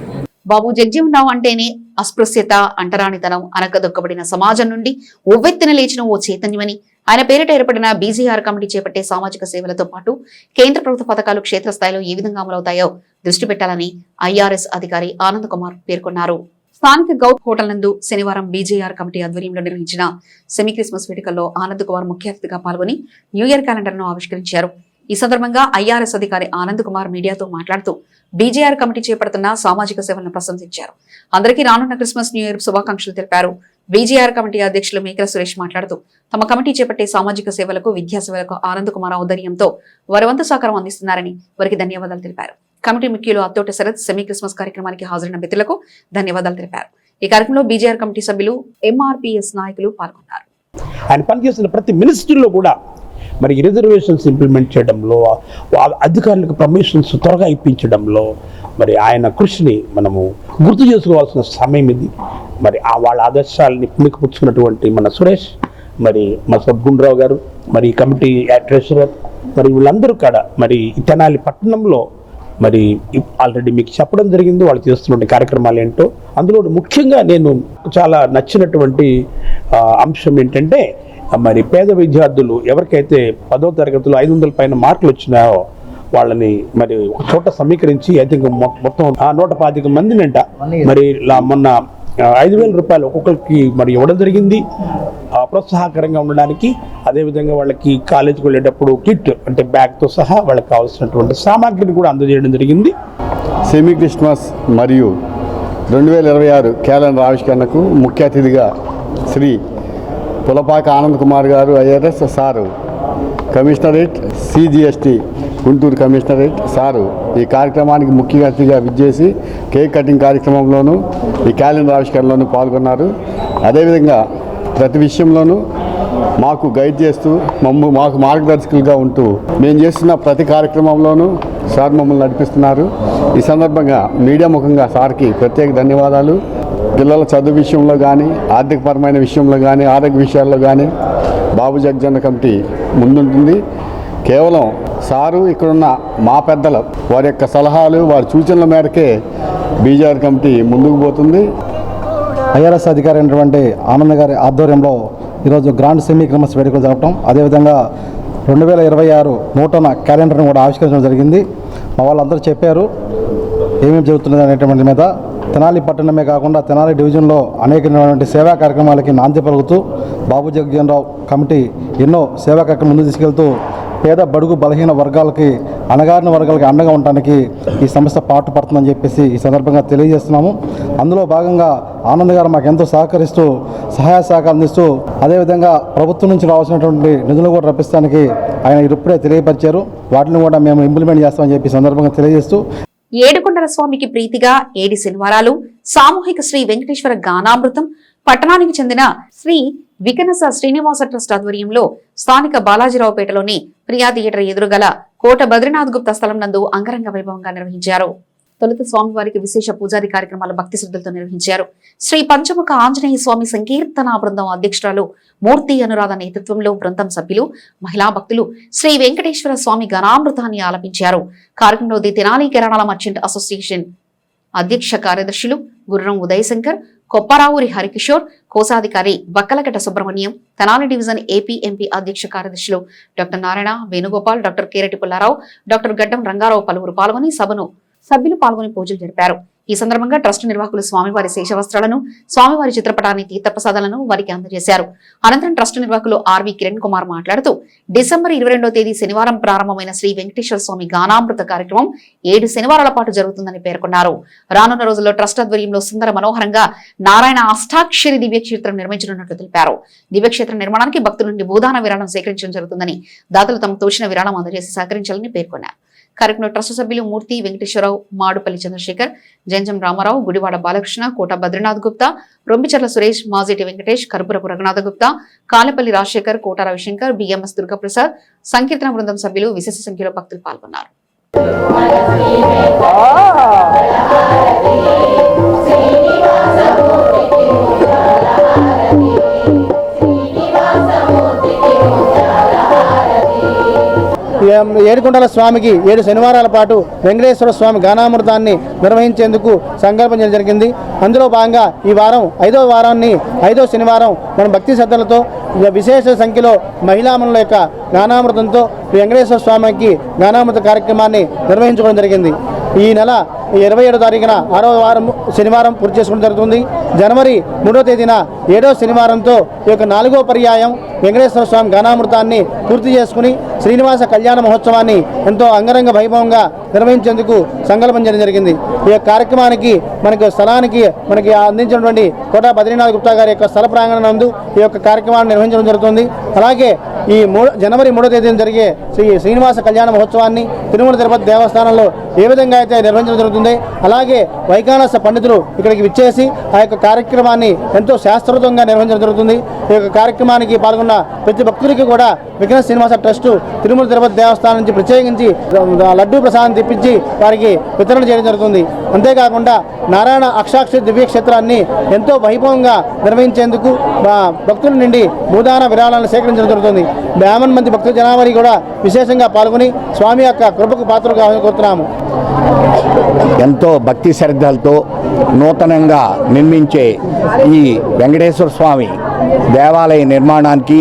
బాబు జగజీవనరావు అంటేనే అస్పృశ్యత, అంటరానితనం, అనకదొక్కబడిన సమాజం నుండి ఉవ్వెత్తిన లేచిన ఓ చైతన్యమని, ఆయన పేరిట ఏర్పడిన బీజీఆర్ కమిటీ చేపట్టే సామాజిక సేవలతో పాటు కేంద్ర ప్రభుత్వ పథకాలు క్షేత్రస్థాయిలో ఏ విధంగా అమలవుతాయో దృష్టి పెట్టాలని ఐఆర్ఎస్ అధికారి ఆనంద్ కుమార్ పేర్కొన్నారు. స్థానిక గౌత్ హోటల్ నందు శనివారం బీజేఆర్ కమిటీ ఆధ్వర్యంలో నిర్వహించిన సెమీ క్రిస్మస్ వేడుకల్లో ఆనంద్ కుమార్ ముఖ్య అతిథిగా పాల్గొని న్యూ ఇయర్ క్యాలెండర్ ను ఆవిష్కరించారు. ఈ సందర్భంగా ఐఆర్ఎస్ అధికారి ఆనంద్ కుమార్ మీడియాతో మాట్లాడుతూ బీజేఆర్ కమిటీ చేపడుతున్న సామాజిక సేవలను ప్రశంసించారు. అందరికీ రానున్న క్రిస్మస్ న్యూ ఇయర్ శుభాకాంక్షలు తెలిపారు. బీజేఆర్ కమిటీ అధ్యక్షులు మేకల సురేష్ మాట్లాడుతూ తమ కమిటీ చేపట్టే సామాజిక సేవలకు, విద్యా సేవలకు ఆనంద్ కుమార్ ఔదార్యంతో వారి వంతు సహకారం అందిస్తున్నారని వారికి ధన్యవాదాలు తెలిపారు. కమిటీ ముఖ్యులు అత్తోట శరత్ సెమీ క్రిస్మస్ కార్యక్రమానికి హాజరైన మిత్రులకు ధన్యవాదాలు తెలిపారు. ఈ కార్యక్రమంలో బీజేఆర్ కమిటీ సభ్యులు, ఎంఆర్పీఎస్ నాయకులు పాల్గొన్నారు. ఆయన పనిచేసిన ప్రతి మినిస్ట్రీలో కూడా మరి రిజర్వేషన్స్ ఇంప్లిమెంట్ చేయడంలో, అధికారులకు ప్రమోషన్స్ త్వరగా ఇప్పించడంలో మరి ఆయన కృషిని మనము గుర్తు చేసుకోవాల్సిన సమయం ఇది. మరి వాళ్ళ ఆదర్శాలని పుణికిపుచ్చుకున్నటువంటి మన సురేష్, మరి మా సద్గుండ్రావు గారు, మరి కమిటీ ట్రెషరర్, మరి వీళ్ళందరూ కూడా మరి తెనాలి పట్టణంలో మరి ఆల్రెడీ మీకు చెప్పడం జరిగింది వాళ్ళు చేస్తున్న కార్యక్రమాలు ఏంటో. అందులో ముఖ్యంగా నేను చాలా నచ్చినటువంటి అంశం ఏంటంటే, మరి పేద విద్యార్థులు ఎవరికైతే 10వ తరగతిలో 500 పైన మార్కులు వచ్చినాయో వాళ్ళని మరి ఒక చోట సమీకరించి ఐ థింక్ మొత్తం 125 మందినంట మరి మొన్న 5,000 రూపాయలు ఒక్కొక్కరికి మరి ఇవ్వడం జరిగింది ప్రోత్సాహకరంగా ఉండడానికి. అదేవిధంగా వాళ్ళకి కాలేజీకి వెళ్ళేటప్పుడు కిట్ అంటే బ్యాగ్తో సహా వాళ్ళకి కావాల్సినటువంటి సామాగ్రిని కూడా అందజేయడం జరిగింది. సెమీ క్రిస్మస్ మరియు 2026 క్యాలెండర్ ఆవిష్కరణకు ముఖ్య అతిథిగా శ్రీ పులపాక ఆనంద్ కుమార్ గారు IRS sir, commissionerate CGST Guntur commissionerate sir ఈ కార్యక్రమానికి ముఖ్య అతిథిగా విచ్చేసి కేక్ కటింగ్ కార్యక్రమంలోనూ ఈ క్యాలెండర్ ఆవిష్కరణలోనూ పాల్గొన్నారు. అదేవిధంగా ప్రతి విషయంలోనూ మాకు గైడ్ చేస్తూ మాకు మార్గదర్శకులుగా ఉంటూ మేము చేస్తున్న ప్రతి కార్యక్రమంలోనూ సార్ మమ్మల్ని నడిపిస్తున్నారు. ఈ సందర్భంగా మీడియా ముఖంగా సార్కి ప్రత్యేక ధన్యవాదాలు. పిల్లల చదువు విషయంలో కానీ, ఆర్థికపరమైన విషయంలో కానీ, ఆరోగ్య విషయాల్లో కానీ బాబు జగజన్న కమిటీ ముందుంటుంది. కేవలం సారు ఇక్కడున్న మా పెద్దలు వారి యొక్క సలహాలు, వారి సూచనల మేరకే బీజేఆర్ కమిటీ ముందుకు పోతుంది. ఐఆర్ఎస్ అధికారి అయినటువంటి ఆనంద్ గారి ఆధ్వర్యంలో ఈరోజు గ్రాండ్ సెమీ క్రిస్మస్ వేడుకలు జరపడం, అదేవిధంగా 2026 నూతన క్యాలెండర్ను కూడా ఆవిష్కరించడం జరిగింది. మా వాళ్ళందరూ చెప్పారు ఏమేమి జరుగుతున్నది అనేటువంటి మీద. తెనాలి పట్టణమే కాకుండా తెనాలి డివిజన్లో అనేకమైనటువంటి సేవా కార్యక్రమాలకి నాంది పలుకుతూ బాబు జగజీవన్ కమిటీ ఎన్నో సేవా కార్యక్రమం ముందు తీసుకెళ్తూ పేద బడుగు బలహీన వర్గాలకి, అణగారిన వర్గాలకి అండగా ఉండడానికి ఈ సంస్థ పాటుపడుతుందని చెప్పేసి ఈ సందర్భంగా తెలియజేస్తున్నాము. అందులో భాగంగా ఆనంద్ గారు మాకు ఎంతో సహకరిస్తూ సహాయ సహకారం అందిస్తూ, అదేవిధంగా ప్రభుత్వం నుంచి రావాల్సినటువంటి నిధులు కూడా రప్పించడానికి ఆయన ఇప్పుడే తెలియపరిచారు. వాటిని కూడా మేము ఇంప్లిమెంట్ చేస్తామని చెప్పి సందర్భంగా తెలియజేస్తూ, ఏడుకొండల స్వామికి ప్రీతిగా 7 శనివారాలు సామూహిక శ్రీ వెంకటేశ్వర గానామృతం పట్టణానికి చెందిన శ్రీ వికనస శ్రీనివాస ట్రస్ట్ ఆధ్వర్యంలో స్థానిక బాలాజీరావుపేటలోని ప్రియా థియేటర్ ఎదురుగల కోట బద్రీనాథ్ గుప్తా స్థలం నందు అంగరంగ వైభవంగా నిర్వహించారు. తొలుత స్వామివారికి విశేష పూజాది కార్యక్రమాలు భక్తి శ్రద్ధలతో నిర్వహించారు. శ్రీ పంచముఖ ఆంజనేయ స్వామి సంకీర్తన బృందం అధ్యక్షురాలు మూర్తి అనురాధ నేతృత్వంలో బృందం సభ్యులు, మహిళా భక్తులు శ్రీ వెంకటేశ్వర స్వామి గణామృతాన్ని ఆలపించారు. కార్యక్రమంలో తెనాలి కిరాణాల మర్చెంట్ అసోసియేషన్ అధ్యక్ష కార్యదర్శులు గుర్రం ఉదయ్ శంకర్, కొప్పారావురి హరికిషోర్, కోశాధికారి Bakkalakata Subrahmanyam, Tenali division AP MP అధ్యక్ష కార్యదర్శులు doctor Narayana, Venugopal, doctor Kerati Pullarao, doctor Gaddam Rangarao పలువురు పాల్గొని సభ్యులు పాల్గొని పూజలు జరిపారు. ఈ సందర్భంగా ట్రస్ట్ నిర్వాహకులు స్వామివారి శేషవస్త్రాలను, స్వామివారి చిత్రపటాన్ని, తీర్థప్రసాదాలను వారికి అందజేశారు. అనంతరం ట్రస్ట్ నిర్వాహకులు ఆర్వి కిరణ్ కుమార్ మాట్లాడుతూ డిసెంబర్ 22వ తేదీ శనివారం ప్రారంభమైన శ్రీ వెంకటేశ్వర స్వామి గానామృత కార్యక్రమం 7 శనివారాల పాటు జరుగుతుందని పేర్కొన్నారు. రానున్న రోజుల్లో ట్రస్ట్ ఆధ్వర్యంలో సుందర మనోహరంగా నారాయణ అష్టాక్షరి దివ్యక్షేత్రం నిర్మించనున్నట్లు తెలిపారు. దివ్యక్షేత్ర నిర్మాణానికి భక్తుల నుండి భూదాన విరాళం సేకరించడం జరుగుతుందని, దాతలు తమకు తోచిన విరాళం అందజేసి సహకరించాలని పేర్కొన్నారు. కార్యక్రమంలో ట్రస్ట్ సభ్యులు మూర్తి, వెంకటేశ్వరరావు, మాడుపల్లి చంద్రశేఖర్, జంజం రామారావు, గుడివాడ బాలకృష్ణ, కోట బద్రీనాథ్ గుప్తా, రొంపిచర్ల సురేష్, మాజేటి వెంకటేష్, కరుపురపు రఘునాథ గుప్తా, కాలపల్లి రాజశేఖర్, కోట రవిశంకర్, బిఎంఎస్ దుర్గాప్రసాద్, సంకీర్తన బృందం సభ్యులు విశేష సంఖ్యలో భక్తులు పాల్గొన్నారు. ఏడుకొండల స్వామికి 7 శనివారాల పాటు వెంకటేశ్వర స్వామి గానామృతాన్ని నిర్వహించేందుకు సంకల్పం చేయడం జరిగింది. అందులో భాగంగా ఈ వారం 5వ వారాన్ని 5వ శనివారం మనం భక్తి శ్రద్ధలతో విశేష సంఖ్యలో మహిళామణుల యొక్క గానామృతంతో వెంకటేశ్వర స్వామికి గానామృత కార్యక్రమాన్ని నిర్వహించుకోవడం జరిగింది. ఈ నెల 27వ తారీఖున 6వ వారం శనివారం పూర్తి చేసుకోవడం జరుగుతుంది. జనవరి 3వ తేదీన 7వ శనివారంతో ఈ యొక్క 4వ పర్యాయం వెంకటేశ్వర స్వామి గానామృతాన్ని పూర్తి చేసుకుని శ్రీనివాస కళ్యాణ మహోత్సవాన్ని ఎంతో అంగరంగ వైభవంగా నిర్వహించేందుకు సంకల్పం చేయడం జరిగింది. ఈ కార్యక్రమానికి స్థలానికి అందించినటువంటి కోట బద్రీనాథ్ గుప్తా గారి యొక్క స్థల ప్రాంగణం నందు ఈ యొక్క కార్యక్రమాన్ని నిర్వహించడం జరుగుతుంది. అలాగే ఈ జనవరి 3వ తేదీన జరిగే శ్రీనివాస కళ్యాణ మహోత్సవాన్ని తిరుమల తిరుపతి దేవస్థానంలో ఏ విధంగా అయితే నిర్వహించడం జరుగుతుంది, అలాగే వైకానస పండితులు ఇక్కడికి విచ్చేసి ఆ యొక్క కార్యక్రమాన్ని ఎంతో శాస్త్రోక్తంగా నిర్వహించడం జరుగుతుంది. ఈ యొక్క కార్యక్రమానికి పాల్గొన్న ప్రతి భక్తుడికి కూడా విఘ్న శ్రీనివాస ట్రస్టు తిరుమల తిరుపతి దేవస్థానం నుంచి ప్రత్యేకించి లడ్డూ ప్రసాదం తెప్పించి వారికి వితరణ చేయడం జరుగుతుంది. అంతేకాకుండా నారాయణ అక్షాక్ష దివ్యక్షేత్రాన్ని ఎంతో వైభవంగా నిర్వహించేందుకు భక్తుల నుండి భూదాన విరాళాలను సేకరించడం జరుగుతుంది. 50 మంది భక్తుల జనాభాని కూడా విశేషంగా పాల్గొని స్వామి యొక్క కృపకు పాత్రగా కోరుతున్నాము. ఎంతో భక్తి శ్రద్ధలతో నూతనంగా నిర్మించే ఈ వెంకటేశ్వర స్వామి దేవాలయ నిర్మాణానికి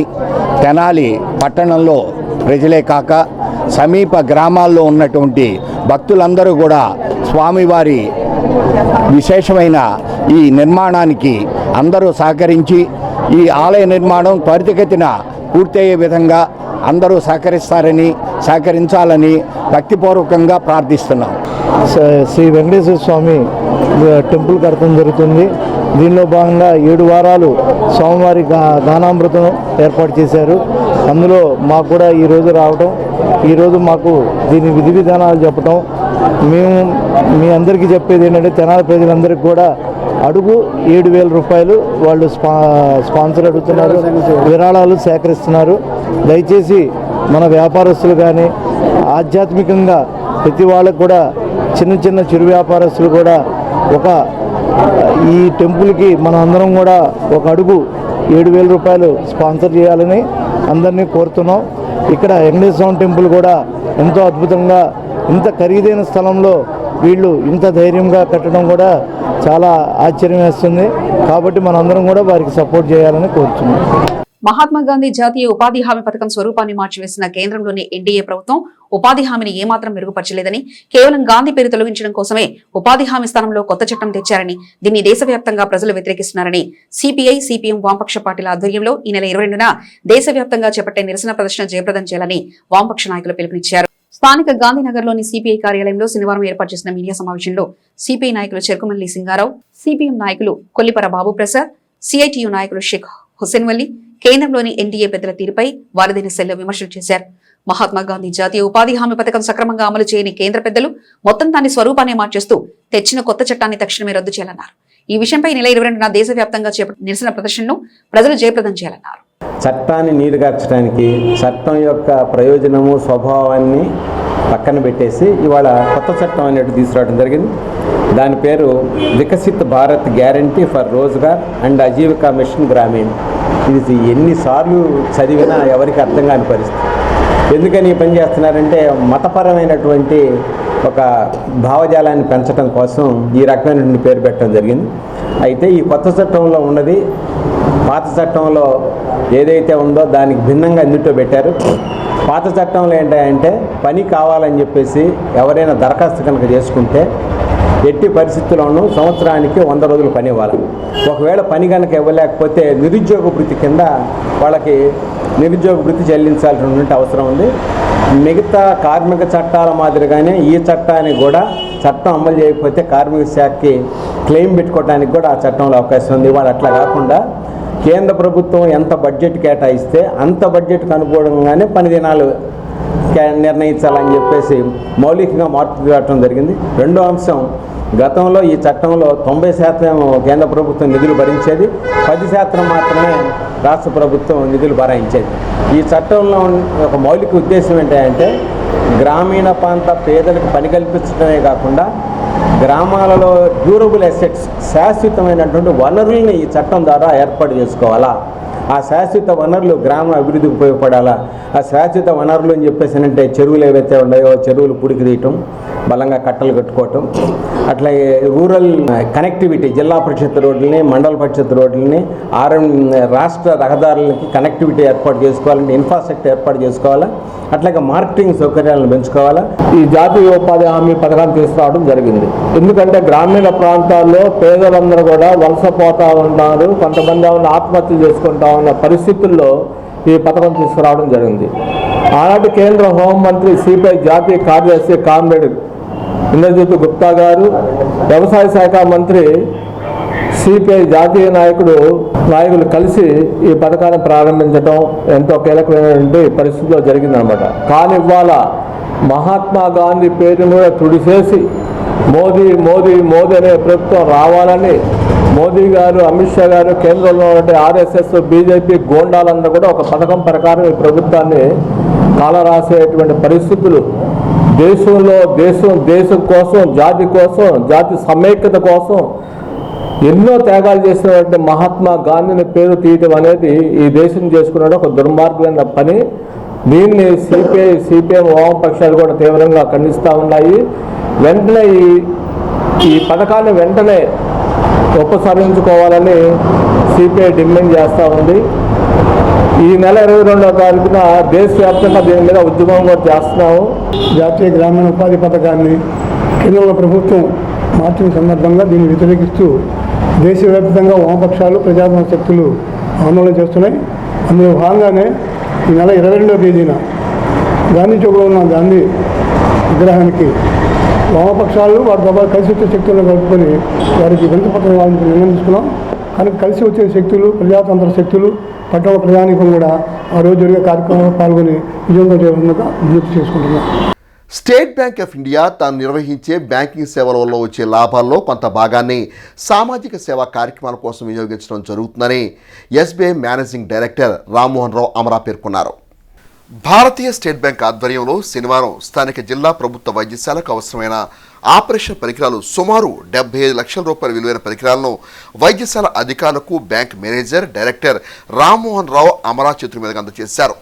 తెనాలి పట్టణంలో ప్రజలే కాక సమీప గ్రామాల్లో ఉన్నటువంటి భక్తులందరూ కూడా స్వామివారి విశేషమైన ఈ నిర్మాణానికి అందరూ సహకరించి ఈ ఆలయ నిర్మాణం త్వరితగతిన పూర్తయ్యే విధంగా అందరూ సహకరించాలని భక్తిపూర్వకంగా ప్రార్థిస్తున్నాం. శ్రీ వెంకటేశ్వర స్వామి టెంపుల్ కడతం జరుగుతుంది. దీనిలో భాగంగా 7 వారాలు స్వామివారి గానామృతం ఏర్పాటు చేశారు. అందులో మాకు కూడా ఈరోజు రావటం, ఈరోజు మాకు దీని విధి విధానాలు చెప్పటం, మేము మీ అందరికీ చెప్పేది ఏంటంటే తెనాలి ప్రజలందరికీ కూడా అడుగు 7,000 రూపాయలు వాళ్ళు స్పాన్సర్ అడుగుతున్నారు, విరాళాలు సేకరిస్తున్నారు. దయచేసి మన వ్యాపారస్తులు కానీ ఆధ్యాత్మికంగా ప్రతి వాళ్ళకు కూడా చిన్న చిరు వ్యాపారస్తులు కూడా ఈ టెంపుల్కి మనం అందరం కూడా ఒక అడుగు 7,000 రూపాయలు స్పాన్సర్ చేయాలని అందరినీ కోరుతున్నాం. ఇక్కడ వెంకటేశ్వర స్వామి టెంపుల్ కూడా ఎంతో అద్భుతంగా ఇంత ఖరీదైన స్థలంలో వీళ్ళు ఇంత ధైర్యంగా కట్టడం కూడా చాలా ఆశ్చర్యం వేస్తుంది. కాబట్టి మనందరం కూడా వారికి సపోర్ట్ చేయాలని కోరుతున్నాం. మహాత్మా గాంధీ జాతీయ ఉపాధి హామీ పథకం స్వరూపాన్ని మార్చివేసిన కేంద్రంలోని ఎన్డీఏ ప్రభుత్వం ఉపాధి హామీని ఏమాత్రం మెరుగుపరచలేదని, కేవలం గాంధీ పేరు తొలగించడం కోసమే ఉపాధి హామీ స్థానంలో కొత్త చట్టం తెచ్చారని, దీన్ని దేశవ్యాప్తంగా ప్రజలు వ్యతిరేకిస్తున్నారని సిపిఐ, సిపిఎం వామపక్ష పార్టీల ఆధ్వర్యంలో ఈ నెల 22న దేశవ్యాప్తంగా చేపట్టే నిరసన ప్రదర్శన జయప్రదం చేయాలని వామపక్ష నాయకులు పిలుపునిచ్చారు. స్థానిక గాంధీనగర్లోని సిపిఐ కార్యాలయంలో శనివారం ఏర్పాటు చేసిన మీడియా సమావేశంలో సిపిఐ నాయకులు చెరుకుమల్లి సింగారావు, సిపిఎం నాయకులు కొల్లిపర బాబు ప్రసాద్, సిఐటియు నాయకులు షేక్ హుస్సేన్ వల్లి కేంద్రంలోని ఎన్డీఏ పెద్దల తీరుపై వారిదైన సెల్లో విమర్శలు చేశారు. మహాత్మా గాంధీ జాతీయ ఉపాధి హామీ పథకం సక్రమంగా అమలు చేయని కేంద్ర పెద్దలు మొత్తం దాని స్వరూపాన్ని మార్చేస్తూ తెచ్చిన కొత్త చట్టాన్ని తక్షణమే రద్దు చేయాలన్నారు. ఈ విషయంపై నెల 22న దేశవ్యాప్తంగా చేపట్టిన నిరసన ప్రదర్శనను ప్రజలు జయప్రదం చేయాలన్నారు. చట్టాన్ని నీరుగార్చడానికి చట్టం యొక్క ప్రయోజనము స్వభావాన్ని పక్కన పెట్టేసి ఇవాళ కొత్త చట్టం అనేది తీసుకురావడం జరిగింది. దాని పేరు Viksit Bharat guarantee for Rozgar and Ajeevika mission Gramin. ఇది ఎన్నిసార్లు చదివినా ఎవరికి అర్థం కాని పరిస్థితి. ఎందుకని పని చేస్తున్నారంటే మతపరమైనటువంటి ఒక భావజాలాన్ని పెంచడం కోసం ఈ రకమైనటువంటి పేరు పెట్టడం జరిగింది. అయితే ఈ కొత్త చట్టంలో ఉన్నది పాత చట్టంలో ఏదైతే ఉందో దానికి భిన్నంగా అన్నింటిలో పెట్టారు. పాత చట్టంలో ఏంటంటే పని కావాలని చెప్పేసి ఎవరైనా దరఖాస్తు కనుక చేసుకుంటే ఎట్టి పరిస్థితుల్లోనూ సంవత్సరానికి 100 రోజులు పని ఇవ్వాలి. ఒకవేళ పని కనుక ఇవ్వలేకపోతే నిరుద్యోగ వృత్తి కింద వాళ్ళకి నిరుద్యోగ వృత్తి చెల్లించాల్సినటువంటి అవసరం ఉంది. మిగతా కార్మిక చట్టాల మాదిరిగానే ఈ చట్టాన్ని కూడా చట్టం అమలు చేయకపోతే కార్మిక శాఖకి క్లెయిమ్ పెట్టుకోవడానికి కూడా ఆ చట్టంలో అవకాశం ఉంది. వాళ్ళు అట్లా కాకుండా కేంద్ర ప్రభుత్వం ఎంత బడ్జెట్ కేటాయిస్తే అంత బడ్జెట్కి అనుగుణంగానే పని దినాలు నిర్ణయించాలని చెప్పేసి మౌలికంగా మార్పు తేవడం జరిగింది. రెండో అంశం, గతంలో ఈ చట్టంలో 90% కేంద్ర ప్రభుత్వం నిధులు భరించేది, 10% మాత్రమే రాష్ట్ర ప్రభుత్వం నిధులు భరాయించేది. ఈ చట్టంలో ఒక మౌలిక ఉద్దేశం ఏంటంటే గ్రామీణ ప్రాంత పేదలకు పని కల్పించడమే కాకుండా గ్రామాలలో డ్యూరబుల్ అసెట్స్ శాశ్వతమైనటువంటి వనరుల్ని ఈ చట్టం ద్వారా ఏర్పాటు చేసుకోవాలా. ఆ శాశ్వత వనరులు గ్రామ అభివృద్ధికి ఉపయోగపడాలా. ఆ శాశ్వత వనరులు అని చెప్పేసి అంటే చెరువులు ఏవైతే ఉన్నాయో చెరువులు పుడికి తీయటం, బలంగా కట్టలు కట్టుకోవటం, అట్లాగే రూరల్ కనెక్టివిటీ జిల్లా పరిషత్ రోడ్లని, మండల పరిషత్ రోడ్లని, రాష్ట్ర రహదారులకి కనెక్టివిటీ ఏర్పాటు చేసుకోవాలంటే ఇన్ఫ్రాస్ట్రక్చర్ ఏర్పాటు చేసుకోవాలా. అట్లాగే మార్కెటింగ్ సౌకర్యాలను పెంచుకోవాలా. ఈ జాతీయ ఉపాధి హామీ పథకాన్ని తీసుకురావడం జరిగింది. ఎందుకంటే గ్రామీణ ప్రాంతాల్లో పేదలందరూ కూడా వలసపోతూ ఉన్నారు, కొంతమంది ఆత్మహత్యలు చేసుకుంటా ఉన్న పరిస్థితుల్లో ఈ పథకం తీసుకురావడం జరిగింది. ఆనాటి కేంద్ర హోంమంత్రి సిపిఐ జాతీయ కార్యదర్శి కామ్రేడ్ ఇంద్రజిత్ గుప్తా గారు, వ్యవసాయ శాఖ మంత్రి, సిపిఐ జాతీయ నాయకులు కలిసి ఈ పథకాన్ని ప్రారంభించడం ఎంతో కీలకమైనటువంటి పరిస్థితిలో జరిగిందనమాట. కానీ ఇవాళ మహాత్మా గాంధీ పేరును కూడా తుడిసేసి మోదీ మోదీ మోదీ అనే ప్రభుత్వం రావాలని మోదీ గారు, అమిత్ షా గారు, కేంద్రంలో ఉన్నటువంటి ఆర్ఎస్ఎస్, బీజేపీ గోండాలందరూ కూడా ఒక పథకం ప్రకారం ఈ ప్రభుత్వాన్ని కాలరాసేటువంటి పరిస్థితులు దేశం కోసం, జాతి సమైక్యత కోసం ఎన్నో త్యాగాలు చేసినటువంటి మహాత్మా గాంధీని పేరు తీయటం అనేది ఈ దేశం చేసుకున్న ఒక దుర్మార్గమైన పని. దీన్ని సిపిఎం వామపక్షాలు కూడా తీవ్రంగా ఖండిస్తూ ఉన్నాయి. వెంటనే ఈ పథకాన్ని వెంటనే ఉపసంహరించుకోవాలని సిపిఐ డిమాండ్ చేస్తూ ఉంది. ఈ నెల 22వ తారీఖున దేశవ్యాప్తంగా దీని మీద ఉద్యమం కూడా చేస్తున్నాము. జాతీయ గ్రామీణ ఉపాధి పథకాన్ని కేంద్రంలో ప్రభుత్వం మార్చిన సందర్భంగా దీన్ని వ్యతిరేకిస్తూ దేశవ్యాప్తంగా వామపక్షాలు, ప్రజాస్వామ్య శక్తులు ఆందోళన చేస్తున్నాయి. అందులో భాగంగానే ఈ నెల 22వ తేదీన గాంధీ చౌక్లో ఉన్న గాంధీ విగ్రహానికి వామపక్షాలు వాటితో పాటు కలిసి వచ్చే శక్తులను కలుపుకొని వారికి వినతిపత్రం ఇవ్వాలని నిర్ణయం తీసుకున్నాం. కానీ కలిసి వచ్చే శక్తులు, ప్రజాతంత్ర శక్తులు, పట్టణ ప్రజానీకం కూడా ఆ రోజు జరిగే కార్యక్రమంలో పాల్గొని విజయవంతం చేయకుండా విజ్ఞప్తి చేసుకుంటున్నాం. స్టేట్ బ్యాంక్ ఆఫ్ ఇండియా తాను నిర్వహించే బ్యాంకింగ్ సేవల వల్ల వచ్చే లాభాల్లో కొంత భాగాన్ని సామాజిక సేవా కార్యక్రమాల కోసం వినియోగించడం జరుగుతుందని SBI managing director Rammohan Rao Amara పేర్కొన్నారు. భారతీయ స్టేట్ బ్యాంక్ ఆధ్వర్యంలో శనివారం స్థానిక జిల్లా ప్రభుత్వ వైద్యశాలకు అవసరమైన ఆపరేషన్ పరికరాలు సుమారు 75 లక్షల రూపాయల విలువైన పరికరాలను వైద్యశాల అధికారులకు bank manager director Rammohan Rao Amara చేతుల మీదుగా అందజేశారు.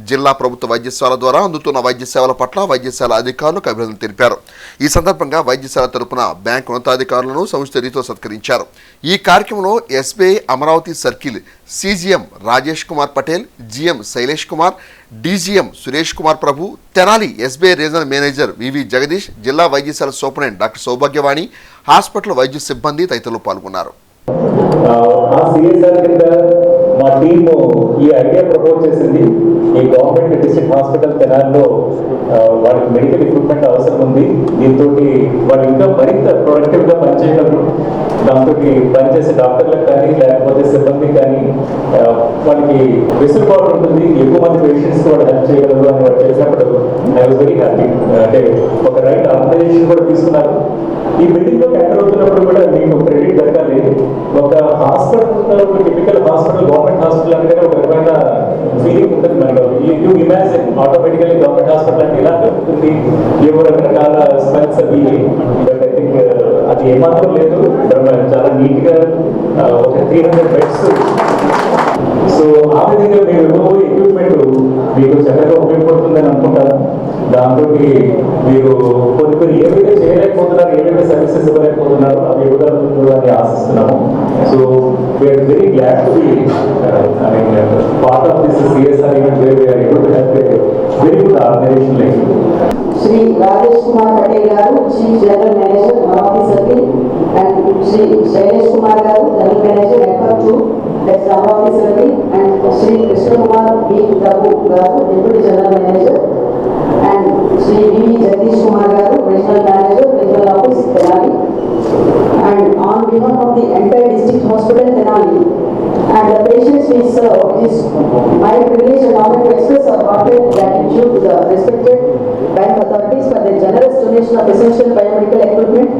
జిల్లా ప్రభుత్వ వైద్యశాల ద్వారా అందుతున్న వైద్య సేవల పట్ల వైద్యశాల అధికారులకు అభినందనలు తెలిపారు. ఈ సందర్భంగా వైద్యశాల తరపున బ్యాంక్ ఉన్నతాధికారులను సముచిత రీతిలో సత్కరించారు. ఈ కార్యక్రమంలో SBI Amaravati circle CGM Rajesh Kumar Patel, GM Shailesh Kumar, DGM Suresh Kumar Prabhu, Tenali SBI regional manager VV Jagadish, జిల్లా వైద్యశాల సూపరింటెండెంట్ డాక్టర్ సౌభాగ్యవాణి, హాస్పిటల్ వైద్య సిబ్బంది తదితరులు పాల్గొన్నారు. మా టీము ఈ ఐడియా ప్రపోజ్ చేసింది. ఈ గవర్నమెంట్ డిస్ట్రిక్ట్ హాస్పిటల్ తెనాలిలో వాళ్ళకి మెడికల్ ఎక్విప్మెంట్ అవసరం ఉంది. దీంతో వాళ్ళు ఇంకా మరింత ప్రొడక్టివ్గా పనిచేయగలరు. దాంతో పనిచేసే డాక్టర్లకు కానీ లేకపోతే సిబ్బందికి కానీ వాళ్ళకి వెసులుబాటు ఉంటుంది. ఎక్కువ మంది పేషెంట్స్ వాళ్ళు హెల్ప్ చేయగలరు అని వాళ్ళు చేసినప్పుడు ఐ వాజ్ వెరీ హ్యాపీ. అంటే ఒక రైట్ ఆర్గనైజేషన్ కూడా తీసుకున్నారు. ఈ బిల్డింగ్ లో ఎంటర్ అవుతున్నప్పుడు కూడా మీకు క్రెడిట్ దక్కాలి. ఒక hospital, typical hospital, government hospital అంటే ఒక రకమైన ఫీలింగ్ ఉంటుంది మనలో. You imagine automatically government hospital అంటే ఇలా ఉంటుంది, ఏవో రకరకాల స్మెల్స్ అవి. బట్ ఐ థింక్ అది ఏమాత్రం లేదు. చాలా నీట్ గా ఒక 300 బెడ్స్. సో ఆ విధంగా మీరు ఇవ్వబోయే ఎక్విప్మెంట్ మీకు చక్కగా ఉపయోగపడుతుందని అనుకుంటారు. దాంతో మీరు కొన్ని ఏవైతే చేయలేకపోతున్నారు, ఏవైతే సర్వీసెస్ ఇవ్వలేకపోతున్నారో అవి ఇవ్వగలుగుతున్నారు అని ఆశిస్తున్నాము. So we are very glad to be part of this CSR event where we are able to help very good organisation like Shri Rajesh Kumar Patel garu, chief general manager Amaravati circle, and Shri Shailesh Kumar garu, general manager network 2 that's Amaravati circle, and Shri Krishna Kumar B Prabhu garu, deputy general manager, and Sri V. Jagdish Kumar Garu, Regional Manager, Regional Office, Tenali, and on behalf of the entire district hospital, Tenali, and the patients we serve, it is my privilege and honor to express our heartfelt gratitude to the respected bank authorities for their generous donation of essential biomedical equipment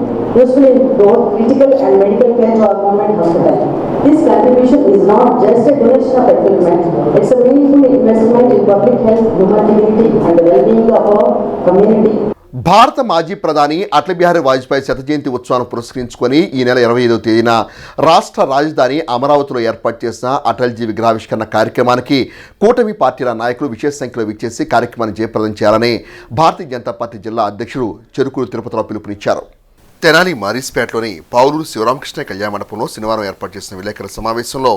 useful in both critical and medical care to our government hospital. This contribution is not just a donation of equipment, it's a meaningful investment in public health, human dignity, and the well-being of our community. భారత మాజీ ప్రధాని అటల్ బిహారీ వాజ్పేయి శత జయంతి ఉత్సవాన్ని పురస్కరించుకొని ఈ నెల 25వ తేదీన రాష్ట్ర రాజధాని అమరావతిలో ఏర్పాటు చేసిన అటల్జీ విగ్రహావిష్కరణ కార్యక్రమానికి కూటమి పార్టీల నాయకులు విశేష సంఖ్యలో విచ్చేసి కార్యక్రమాన్ని జయప్రదం చేయాలని భారతీయ జనతా పార్టీ జిల్లా అధ్యక్షుడు చెరుకూరు తిరుపతిరావు పిలుపునిచ్చారు. తెనాలి మారిస్పేటలోని పావులూరు శివరామకృష్ణ కళ్యాణ మండపంలో శనివారం ఏర్పాటు చేసిన విలేకరుల సమావేశంలో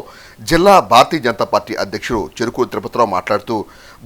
జిల్లా భారతీయ జనతా పార్టీ అధ్యక్షుడు చెరుకూరు తిరుపతిరావు మాట్లాడుతూ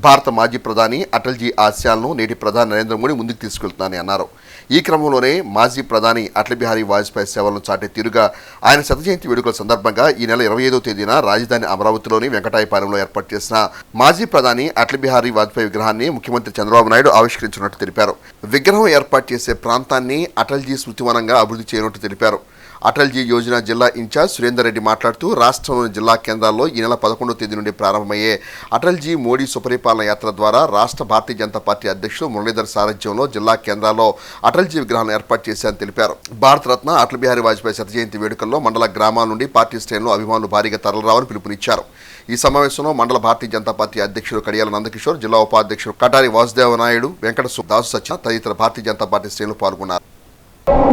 భారత మాజీ ప్రధాని అటల్జీ ఆశయాలను నేటి ప్రధాని నరేంద్ర మోడీ ముందుకు తీసుకెళ్తున్నారని అన్నారు. ఈ క్రమంలోనే మాజీ ప్రధాని అటల్ బిహారీ వాజ్పేయి సేవలను చాటే తీరుగా ఆయన శత జయంతి వేడుకల సందర్భంగా ఈ నెల 25వ తేదీన రాజధాని అమరావతిలోని వెంకటాయపాలెంలో ఏర్పాటు చేసిన మాజీ ప్రధాని అటల్ బిహారీ వాజ్పేయి విగ్రహాన్ని ముఖ్యమంత్రి చంద్రబాబు నాయుడు ఆవిష్కరించినట్టు తెలిపారు. విగ్రహం ఏర్పాటు చేసే ప్రాంతాన్ని అటల్జీ స్మృతివనంగా అభివృద్ధి చేయనున్నట్టు తెలిపారు. అటల్జీ యోజన జిల్లా ఇన్ఛార్జ్ సురేందర్ రెడ్డి మాట్లాడుతూ రాష్ట్రంలోని జిల్లా కేంద్రాల్లో ఈ నెల 11వ తేదీ నుండి ప్రారంభమయ్యే అటల్జీ మోడీ సుపరిపాలన యాత్ర ద్వారా రాష్ట్ర భారతీయ జనతా పార్టీ అధ్యక్షుడు మురళీధర్ సారథ్యంలో జిల్లా కేంద్రాల్లో అటల్జీ విగ్రహాలను ఏర్పాటు చేశారని తెలిపారు. భారతరత్న అటల్ బిహారీ వాజ్పేయి శత జయంతి వేడుకల్లో మండల గ్రామాల నుండి పార్టీ శ్రేణులు అభిమానులు భారీగా తరలిరావని పిలుపునిచ్చారు. ఈ సమావేశంలో మండల భారతీయ జనతా పార్టీ అధ్యక్షుడు కడియాల నందకిషోర్, జిల్లా ఉపాధ్యక్షుడు కటారి వాసుదేవ నాయుడు, వెంకట దాసు సత్య తదితర భారతీయ జనతా పార్టీ శ్రేణులు పాల్గొన్నారు.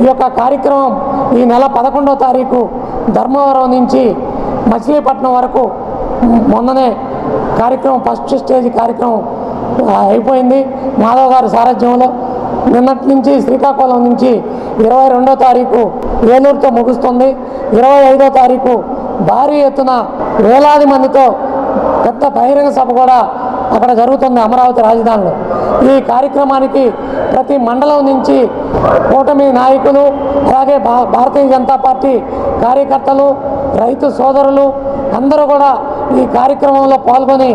ఈ యొక్క కార్యక్రమం ఈ నెల 11వ తారీఖు ధర్మవరం నుంచి మచిలీపట్నం వరకు మొన్ననే కార్యక్రమం ఫస్ట్ స్టేజ్ కార్యక్రమం అయిపోయింది మాధవ్ గారి సారథ్యంలో. నిన్నటి నుంచి శ్రీకాకుళం నుంచి 22వ తారీఖు ఏలూరుతో ముగుస్తుంది. 25వ తారీఖు భారీ ఎత్తున వేలాది మందితో పెద్ద బహిరంగ సభ కూడా అక్కడ జరుగుతుంది అమరావతి రాజధానిలో. ఈ కార్యక్రమానికి ప్రతి మండలం నుంచి కూటమి నాయకులు, అలాగే భారతీయ జనతా పార్టీ కార్యకర్తలు, రైతు సోదరులు అందరూ కూడా ఈ కార్యక్రమంలో పాల్గొని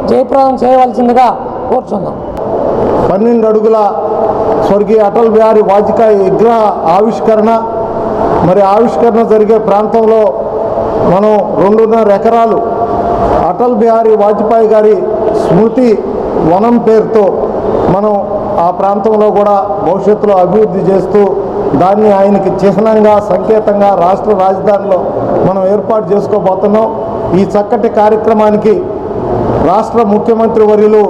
జయప్రదం చేయవలసిందిగా కోరుచున్నాం. 12 అడుగుల స్వర్గీయ అటల్ బిహారీ వాజ్పేయి విగ్రహ ఆవిష్కరణ జరిగే ప్రాంతంలో మనం 2.5 ఎకరాలు అటల్ బిహారీ వాజ్పేయి గారి స్మృతి వనం పేరుతో మనం ఆ ప్రాంతంలో కూడా భవిష్యత్తులో అభివృద్ధి చేస్తూ దాన్ని ఆయనకి చిహ్నంగా సంకేతంగా రాష్ట్ర రాజధానిలో మనం ఏర్పాటు చేసుకోబోతున్నాం. ఈ చక్కటి కార్యక్రమానికి రాష్ట్ర ముఖ్యమంత్రి వర్యులు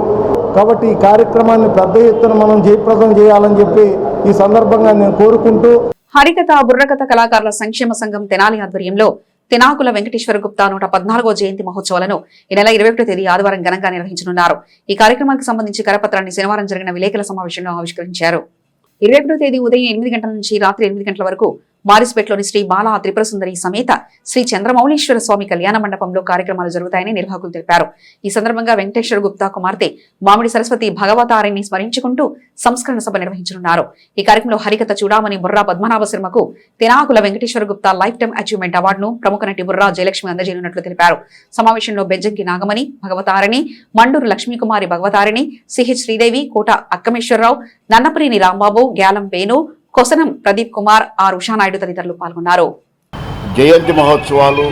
కాబట్టి ఈ కార్యక్రమాన్ని పెద్ద ఎత్తున మనం జయప్రదం చేయాలని చెప్పి ఈ సందర్భంగా నేను కోరుకుంటూ హరికథ బుర్రకథ కళాకారుల సంక్షేమ సంఘం తెనాలి ఆధ్వర్యంలో తెనాకుల వెంకటేశ్వర గుప్తా 114వ జయంతి మహోత్సవాలను ఈ నెల 21వ తేదీ ఆదివారం ఘనంగా నిర్వహించనున్నారు. ఈ కార్యక్రమానికి సంబంధించి కరపత్రాన్ని శనివారం జరిగిన విలేకరుల సమావేశంలో ఆవిష్కరించారు. 21వ తేదీ ఉదయం 8 గంటల నుంచి రాత్రి 8 గంటల వరకు మారిస్పేటలోని శ్రీ బాలా త్రిపుర సుందరి సమేత శ్రీ చంద్రమౌళీశ్వర స్వామి కళ్యాణ మండపంలో కార్యక్రమాలు జరుగుతాయని నిర్వాహకులు తెలిపారు. ఈ సందర్భంగా వెంకటేశ్వర గుప్తా కుమార్తె మామిడి సరస్వతి భగవతారిని స్మరించుకుంటూ సంస్కరణ సభ నిర్వహించనున్నారు. ఈ కార్యక్రమంలో హరికథ చూడామణి బుర్రా పద్మనాభ శర్మకు Tenakula Venkateswara Gupta life time achievement అవార్డును ప్రముఖ నటి బుర్రా జయలక్ష్మి అందజేయనున్నట్లు తెలిపారు. సమావేశంలో బెజ్జంకి నాగమణి భగవతారిణి, మండూరు లక్ష్మీకుమారి భగవతారిణి, సిహెచ్ శ్రీదేవి, కోట అక్కమేశ్వరరావు, నన్నపరిని రాంబాబు, గ్యాలం వేణు, కొసనం ప్రదీప్ కుమార్, ఆర్ ఉషానాయుడు తదితరులు పాల్గొన్నారు. జయంతి మహోత్సవాలు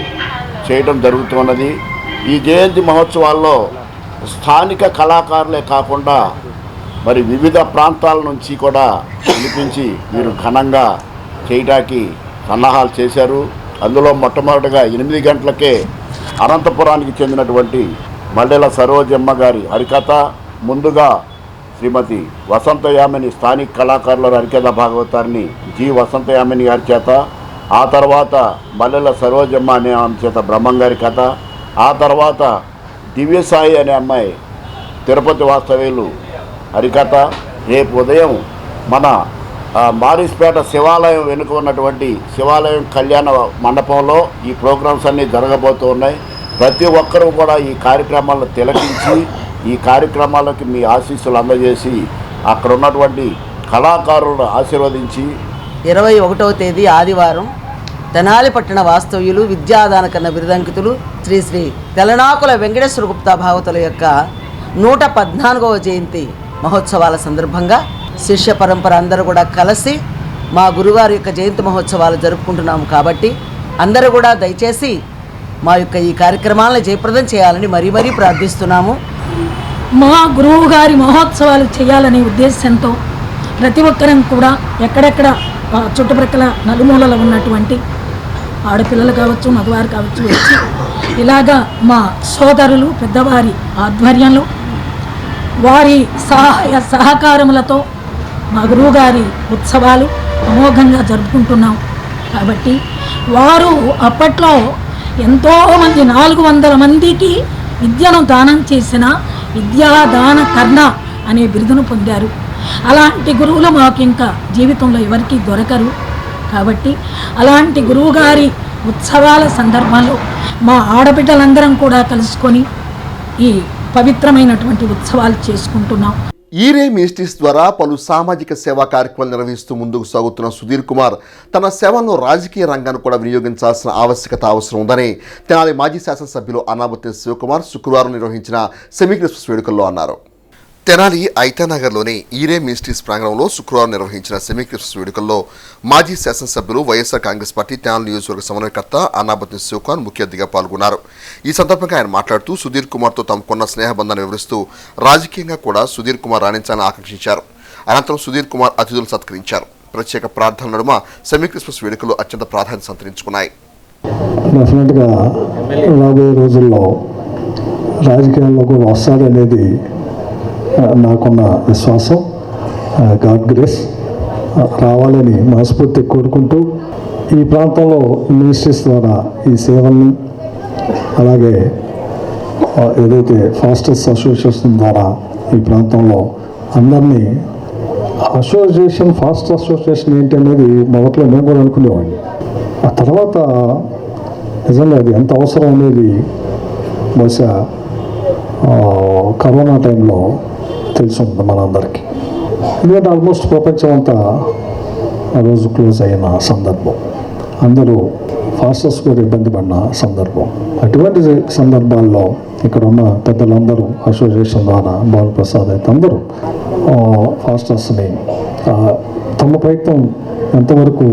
చేయడం జరుగుతున్నది. ఈ జయంతి మహోత్సవాల్లో స్థానిక కళాకారులే కాకుండా మరి వివిధ ప్రాంతాల నుంచి కూడా పిలిపించి మీరు ఘనంగా చేయడానికి సన్నాహాలు చేశారు. అందులో మొట్టమొదటిగా 8 గంటలకే అనంతపురానికి చెందినటువంటి మల్లెల సరోజమ్మ గారి హరికథ, ముందుగా శ్రీమతి వసంతయామిని స్థానిక కళాకారుల హరికథ భాగవతారిని జి వసంతయామిని గారి చేత, ఆ తర్వాత మల్లెల సరోజమ్మ అనే ఆమె చేత బ్రహ్మంగారి కథ, ఆ తర్వాత దివ్యసాయి అనే అమ్మాయి తిరుపతి వాస్తవ్యులు హరికథ. రేపు ఉదయం మన మారిస్పేట శివాలయం వెనుక ఉన్నటువంటి శివాలయం కళ్యాణ మండపంలో ఈ ప్రోగ్రామ్స్ అన్నీ జరగబోతూ ఉన్నాయి. ప్రతి ఒక్కరూ కూడా ఈ కార్యక్రమాలను తిలకించి ఈ కార్యక్రమాలకి మీ ఆశీస్సులు అందజేసి అక్కడ ఉన్నటువంటి కళాకారులను ఆశీర్వదించి 21వ తేదీ ఆదివారం తెనాలి పట్టణ వాస్తవ్యులు విద్యాదాన కన్న బిరుదంకితులు శ్రీ శ్రీ తెలనాకుల వెంకటేశ్వర గుప్తా భాగవతుల యొక్క 114వ జయంతి మహోత్సవాల సందర్భంగా శిష్య పరంపర అందరూ కూడా కలిసి మా గురువారి యొక్క జయంతి మహోత్సవాలు జరుపుకుంటున్నాము. కాబట్టి అందరూ కూడా దయచేసి మా యొక్క ఈ కార్యక్రమాలను జయప్రదం చేయాలని మరీ ప్రార్థిస్తున్నాము. మా గురువు గారి మహోత్సవాలు చేయాలనే ఉద్దేశంతో ప్రతి ఒక్కరం కూడా ఎక్కడెక్కడ చుట్టుప్రక్కల నలుమూలలో ఉన్నటువంటి ఆడపిల్లలు కావచ్చు, మగవారు కావచ్చు వచ్చి ఇలాగా మా సోదరులు పెద్దవారి ఆధ్వర్యంలో వారి సహాయ సహకారములతో మా గురువు గారి ఉత్సవాలు అమోఘంగా జరుపుకుంటున్నాం. కాబట్టి వారు అప్పట్లో ఎంతోమంది 400 మందికి విద్యను దానం చేసిన విద్యాదాన కర్ణ అనే బిరుదును పొందారు. అలాంటి గురువులు మాకు ఇంకా జీవితంలో ఎవరికి దొరకరు. కాబట్టి అలాంటి గురువుగారి ఉత్సవాల సందర్భంలో మా ఆడబిడ్డలందరం కూడా కలుసుకొని ఈ పవిత్రమైనటువంటి ఉత్సవాలు చేసుకుంటున్నాం. ఈరే మినిస్ట్రీస్ ద్వారా పలు సామాజిక సేవా కార్యక్రమాలు నిర్వహిస్తూ ముందుకు సాగుతున్న సుధీర్ కుమార్ తన సేవలను రాజకీయ రంగాన్ని కూడా వినియోగించాల్సిన అవసరం ఉందని తెనాలి మాజీ శాసనసభ్యులు అన్నాబత్తి శివకుమార్ శుక్రవారం నిర్వహించిన సెమీ క్రిస్మస్ వేడుకల్లో అన్నారు. తెనాలి ఐతానగర్లోని ఈరే మినిస్ట్రీస్ ప్రాంగణంలో శుక్రవారం నిర్వహించిన సెమీ క్రిస్మస్ వేడుకల్లో మాజీ శాసనసభ్యులు వైఎస్ఆర్ కాంగ్రెస్ పార్టీ తెనాలి నియోజకవర్గ సమన్వయకర్త అన్నాబత్తి శివకుమార్ ముఖ్య అతిథిగా పాల్గొన్నారు. ఈ సందర్భంగా ఆయన మాట్లాడుతూ సుధీర్ కుమార్తో తమకున్న స్నేహబంధాన్ని వివరిస్తూ రాజకీయంగా కూడా సుధీర్ కుమార్ రాణించాలని ఆకాంక్షించారు. అనంతరం సుధీర్ కుమార్ అతిథులను సత్కరించారు. ప్రత్యేక ప్రార్థనల నడుమ సెమీ క్రిస్మస్ వేడుకలు అత్యంత ప్రాధాన్యత సంతరించుకున్నాయి. డెఫినెట్గా రాబోయే రోజుల్లో రాజకీయాల్లో కూడా వస్తాడనేది నాకున్న విశ్వాసం. గాడ్ గ్రేస్ రావాలని మనస్ఫూర్తి కోరుకుంటూ ఈ ప్రాంతంలో మినిస్ట్రీస్ ద్వారా ఈ సేవల్ని అలాగే ఏదైతే ఫాస్టర్స్ అసోసియేషన్ ద్వారా ఈ ప్రాంతంలో అందరినీ ఫాస్ట్ అసోసియేషన్ ఏంటి అనేది మొదట్లో మేము కూడా అనుకునేవాడిని. ఆ తర్వాత నిజంగా అది ఎంత అవసరం అనేది బహుశా కరోనా టైంలో తెలుసుంది మనందరికీ. ఎందుకంటే ఆల్మోస్ట్ ప్రపంచం అంతా ఆ రోజు క్లోజ్ అయిన సందర్భం, అందరూ ఫాస్టర్స్ కూడా ఇబ్బంది పడిన సందర్భం. అటువంటి సందర్భాల్లో ఇక్కడ ఉన్న పెద్దలందరూ అసోసియేషన్ ద్వారా బాలప్రసాద్ అయితే అందరూ ఫాస్టర్స్ని తమ ప్రయత్నం ఎంతవరకు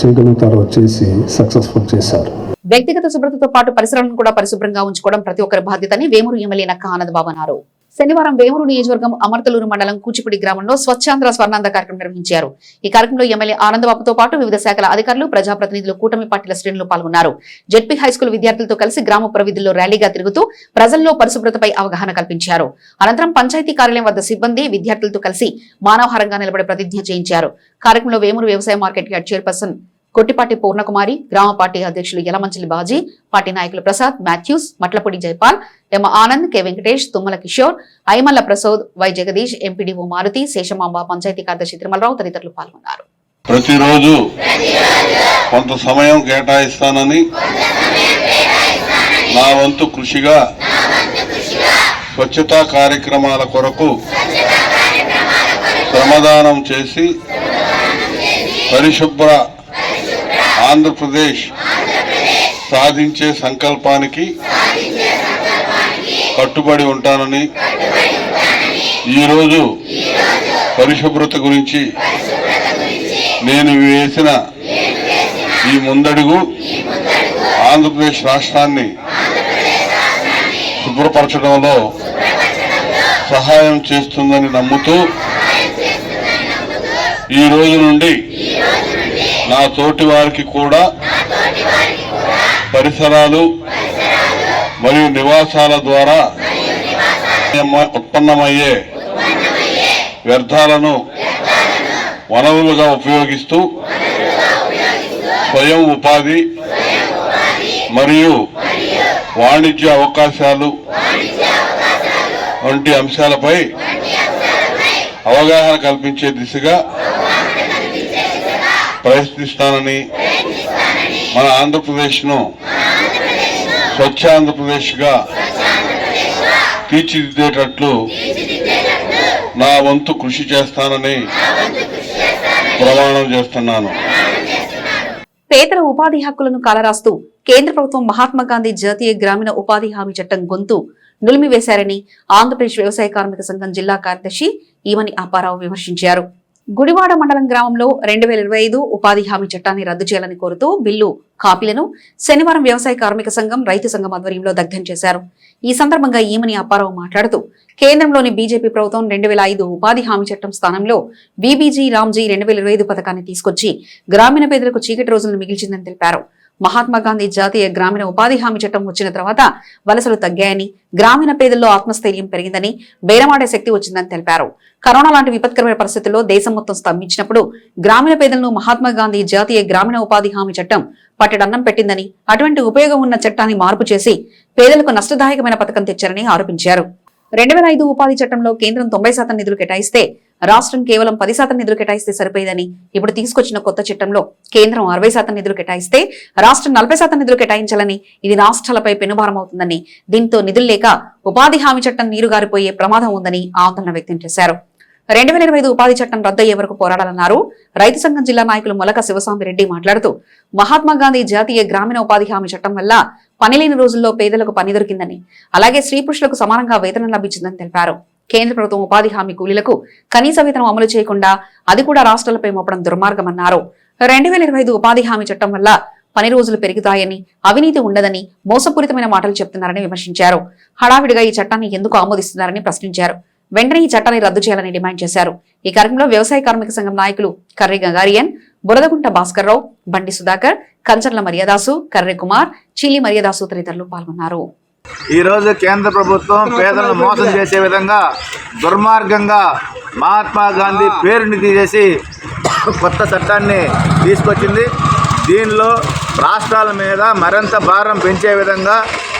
చేయగలుగుతారో చేసి సక్సెస్ఫుల్ చేశారు. వ్యక్తిగత శుభ్రతతో పాటు పరిసరాలను కూడా పరిశుభ్రంగా ఉంచుకోవడం ప్రతి ఒక్కరి బాధ్యతని వేమూరు ఎమ్మెల్యే నక్క ఆనందబాబు అన్నారు. శనివారం వేమూరు నియోజకవర్గం అమర్తలూరు మండలం కూచిపూడి గ్రామంలో స్వచ్ఛాంధ్ర స్వర్ణాంధ్ర కార్యక్రమం నిర్వహించారు. ఈ కార్యక్రమంలో ఎమ్మెల్యే ఆనందబాబుతో పాటు వివిధ శాఖల అధికారులు, ప్రజాప్రతినిధులు, కూటమి పార్టీల శ్రేణులు పాల్గొన్నారు. జెడ్పీ హైస్కూల్ విద్యార్థులతో కలిసి గ్రామ పురవీధుల్లో ర్యాలీగా తిరుగుతూ ప్రజల్లో పరిశుభ్రతపై అవగాహన కల్పించారు. అనంతరం పంచాయతీ కార్యాలయం వద్ద సిబ్బంది విద్యార్థులతో కలిసి మానవహారంగా నిలబడి ప్రతిజ్ఞ చేయించారు. కార్యక్రమంలో వేమూరు వ్యవసాయ market yard chairperson Kottipati Purnakumari, గ్రామ పార్టీ అధ్యక్షులు యలమంచిలి బాజీ, పార్టీ నాయకులు Prasad, Mathews, Matlapudi Jaipal, M Anand, K Venkatesh, Tummala Kishore, Aimalla Prasad, Y Jagadish, MPDO Maruthi, Seshamamba, panchayat కార్యదర్శి తిరుమలరావు తదితరులు పాల్గొన్నారు. ప్రతిరోజు కొంత సమయం కేటాయిస్తానని నా వంతు కృషిగా స్వచ్ఛతా కార్యక్రమాల కొరకు శ్రమదానం చేసి పరిశుభ్ర ఆంధ్రప్రదేశ్ సాధించే సంకల్పానికి కట్టుబడి ఉంటానని, ఈరోజు పరిశుభ్రత గురించి నేను వేసిన ఈ ముందడుగు ఆంధ్రప్రదేశ్ రాష్ట్రాన్ని శుభ్రపరచడంలో సహాయం చేస్తుందని నమ్ముతూ ఈ రోజు నుండి నా తోటి వారికి కూడా పరిసరాలు మరియు నివాసాల ద్వారా ఉత్పన్నమయ్యే వ్యర్థాలను వనరులుగా ఉపయోగిస్తూ స్వయం ఉపాధి మరియు వాణిజ్య అవకాశాలు వంటి అంశాలపై అవగాహన కల్పించే దిశగా ప్రయత్నిస్తానని, మన ఆంధ్రప్రదేశ్ను స్వచ్ఛ ఆంధ్రప్రదేశ్గా తీర్చిదిద్దేటట్లు నా వంతు కృషి చేస్తానని ప్రమాణం చేస్తున్నాను. పేదల ఉపాధి హక్కులను కాలరాస్తూ కేంద్ర ప్రభుత్వం మహాత్మాగాంధీ జాతీయ గ్రామీణ ఉపాధి హామీ చట్టం గొంతు నులిమివేశారని ఆంధ్రప్రదేశ్ వ్యవసాయ కార్మిక సంఘం జిల్లా కార్యదర్శి ఈమని అప్పారావు విమర్శించారు. గుడివాడ మండలం గ్రామంలో 2025 ఉపాధి హామీ చట్టాన్ని రద్దు చేయాలని కోరుతూ బిల్లు కాపీలను శనివారం వ్యవసాయ కార్మిక సంఘం, రైతు సంఘం ఆధ్వర్యంలో దగ్ధం చేశారు. ఈ సందర్భంగా ఈమని అప్పారావు మాట్లాడుతూ కేంద్రంలోని బీజేపీ ప్రభుత్వం 2005 ఉపాధి హామీ చట్టం స్థానంలో బీబీజీ రామ్జీ 2025 పథకాన్ని తీసుకొచ్చి గ్రామీణ పేదలకు చీకటి రోజులను మిగిల్చిందని తెలిపారు. మహాత్మాగాంధీ జాతీయ గ్రామీణ ఉపాధి హామీ చట్టం వచ్చిన తర్వాత వలసలు తగ్గాయని, గ్రామీణ పేదల్లో ఆత్మస్థైర్యం పెరిగిందని, బేరమాడే శక్తి వచ్చిందని తెలిపారు. కరోనా లాంటి విపత్కరమైన పరిస్థితుల్లో దేశం మొత్తం స్తంభించినప్పుడు గ్రామీణ పేదలను మహాత్మాగాంధీ జాతీయ గ్రామీణ ఉపాధి హామీ చట్టం పట్టడన్నం పెట్టిందని, అటువంటి ఉపయోగం ఉన్న చట్టాన్ని మార్పు చేసి పేదలకు నష్టదాయకమైన పథకం తెచ్చారని ఆరోపించారు. 2005 ఉపాధి చట్టంలో కేంద్రం 90% నిధులు కేటాయిస్తే రాష్ట్రం కేవలం 10% నిధులు కేటాయిస్తే సరిపోయేదని, ఇప్పుడు తీసుకొచ్చిన కొత్త చట్టంలో కేంద్రం 60% నిధులు కేటాయిస్తే రాష్ట్రం 40% నిధులు కేటాయించాలని, ఇది రాష్ట్రాలపై పెనుభారం అవుతుందని, దీంతో నిధులు లేక ఉపాధి హామీ చట్టం నీరుగారిపోయే ప్రమాదం ఉందని ఆందోళన వ్యక్తం చేశారు. 2025 ఉపాధి చట్టం రద్దు అయ్యే వరకు పోరాడాలన్నారు. రైతు సంఘం జిల్లా నాయకులు మొలక శివసాంబిరెడ్డి మాట్లాడుతూ మహాత్మా గాంధీ జాతీయ గ్రామీణ ఉపాధి హామీ చట్టం వల్ల పనిలేని రోజుల్లో పేదలకు పని దొరికిందని, అలాగే స్త్రీ పురుషులకు సమానంగా వేతనం లభించిందని తెలిపారు. కేంద్ర ప్రభుత్వం ఉపాధి హామీ కూలీలకు కనీస వేతనం అమలు చేయకుండా అది కూడా రాష్ట్రాలపై మోపడం దుర్మార్గమన్నారు. 2025 ఉపాధి హామీ చట్టం వల్ల పని రోజులు పెరుగుతాయని, అవినీతి ఉండదని మోసపూరితమైన మాటలు చెప్తున్నారని విమర్శించారు. హడావిడిగా ఈ చట్టాన్ని ఎందుకు ఆమోదిస్తున్నారని ప్రశ్నించారు. వెంటనే ఈ చట్టాన్ని రద్దు చేయాలని డిమాండ్ చేశారు. ఈ కార్యక్రమంలో వ్యవసాయ కార్మిక సంఘం నాయకులు కర్రి గంగారియన్, బురదగుంట భాస్కర్ రావు, బండి సుధాకర్, కంచర్ల మర్యాదాసు, కర్రె కుమార్, చిలి మర్యాదాసు తదితరులు పాల్గొన్నారు. ఈరోజు కేంద్ర ప్రభుత్వం పేదలను మోసం చేసే విధంగా దుర్మార్గంగా మహాత్మా గాంధీ పేరుని తీసేసి కొత్త చట్టాన్ని తీసుకొచ్చింది. దీనిలో రాష్ట్రాల మీద మరింత భారం పెంచే విధంగా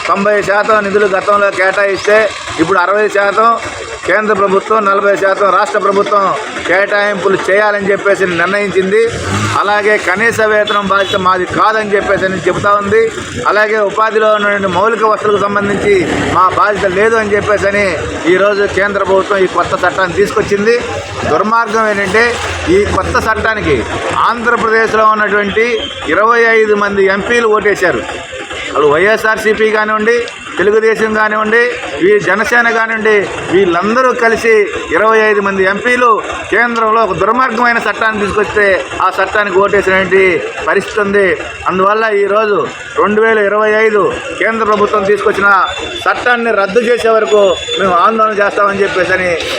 90% నిధులు గతంలో కేటాయిస్తే ఇప్పుడు 60% కేంద్ర ప్రభుత్వం, 40% రాష్ట్ర ప్రభుత్వం కేటాయింపులు చేయాలని చెప్పేసి నిర్ణయించింది. అలాగే కనీస వేతనం బాధ్యత మాది కాదని చెప్పేసి చెబుతా ఉంది. అలాగే ఉపాధిలో ఉన్న మౌలిక వసతులకు సంబంధించి మా బాధ్యత లేదు అని చెప్పేసి ఈరోజు కేంద్ర ప్రభుత్వం ఈ కొత్త చట్టాన్ని తీసుకొచ్చింది. దుర్మార్గం ఏంటంటే ఈ కొత్త చట్టానికి ఆంధ్రప్రదేశ్లో ఉన్నటువంటి 25 మంది ఎంపీలు ఓటేశారు. వాళ్ళు వైఎస్ఆర్సీపీ కానివ్వండి, తెలుగుదేశం కానివ్వండి, ఈ జనసేన కానివ్వండి, వీళ్ళందరూ కలిసి 25 మంది ఎంపీలు కేంద్రంలో ఒక దుర్మార్గమైన చట్టాన్ని తీసుకొస్తే ఆ చట్టానికి ఓటేసినటువంటి పరిస్థితి ఉంది. అందువల్ల ఈరోజు 2025 కేంద్ర ప్రభుత్వం తీసుకొచ్చిన చట్టాన్ని రద్దు చేసే వరకు మేము ఆందోళన చేస్తామని చెప్పేసి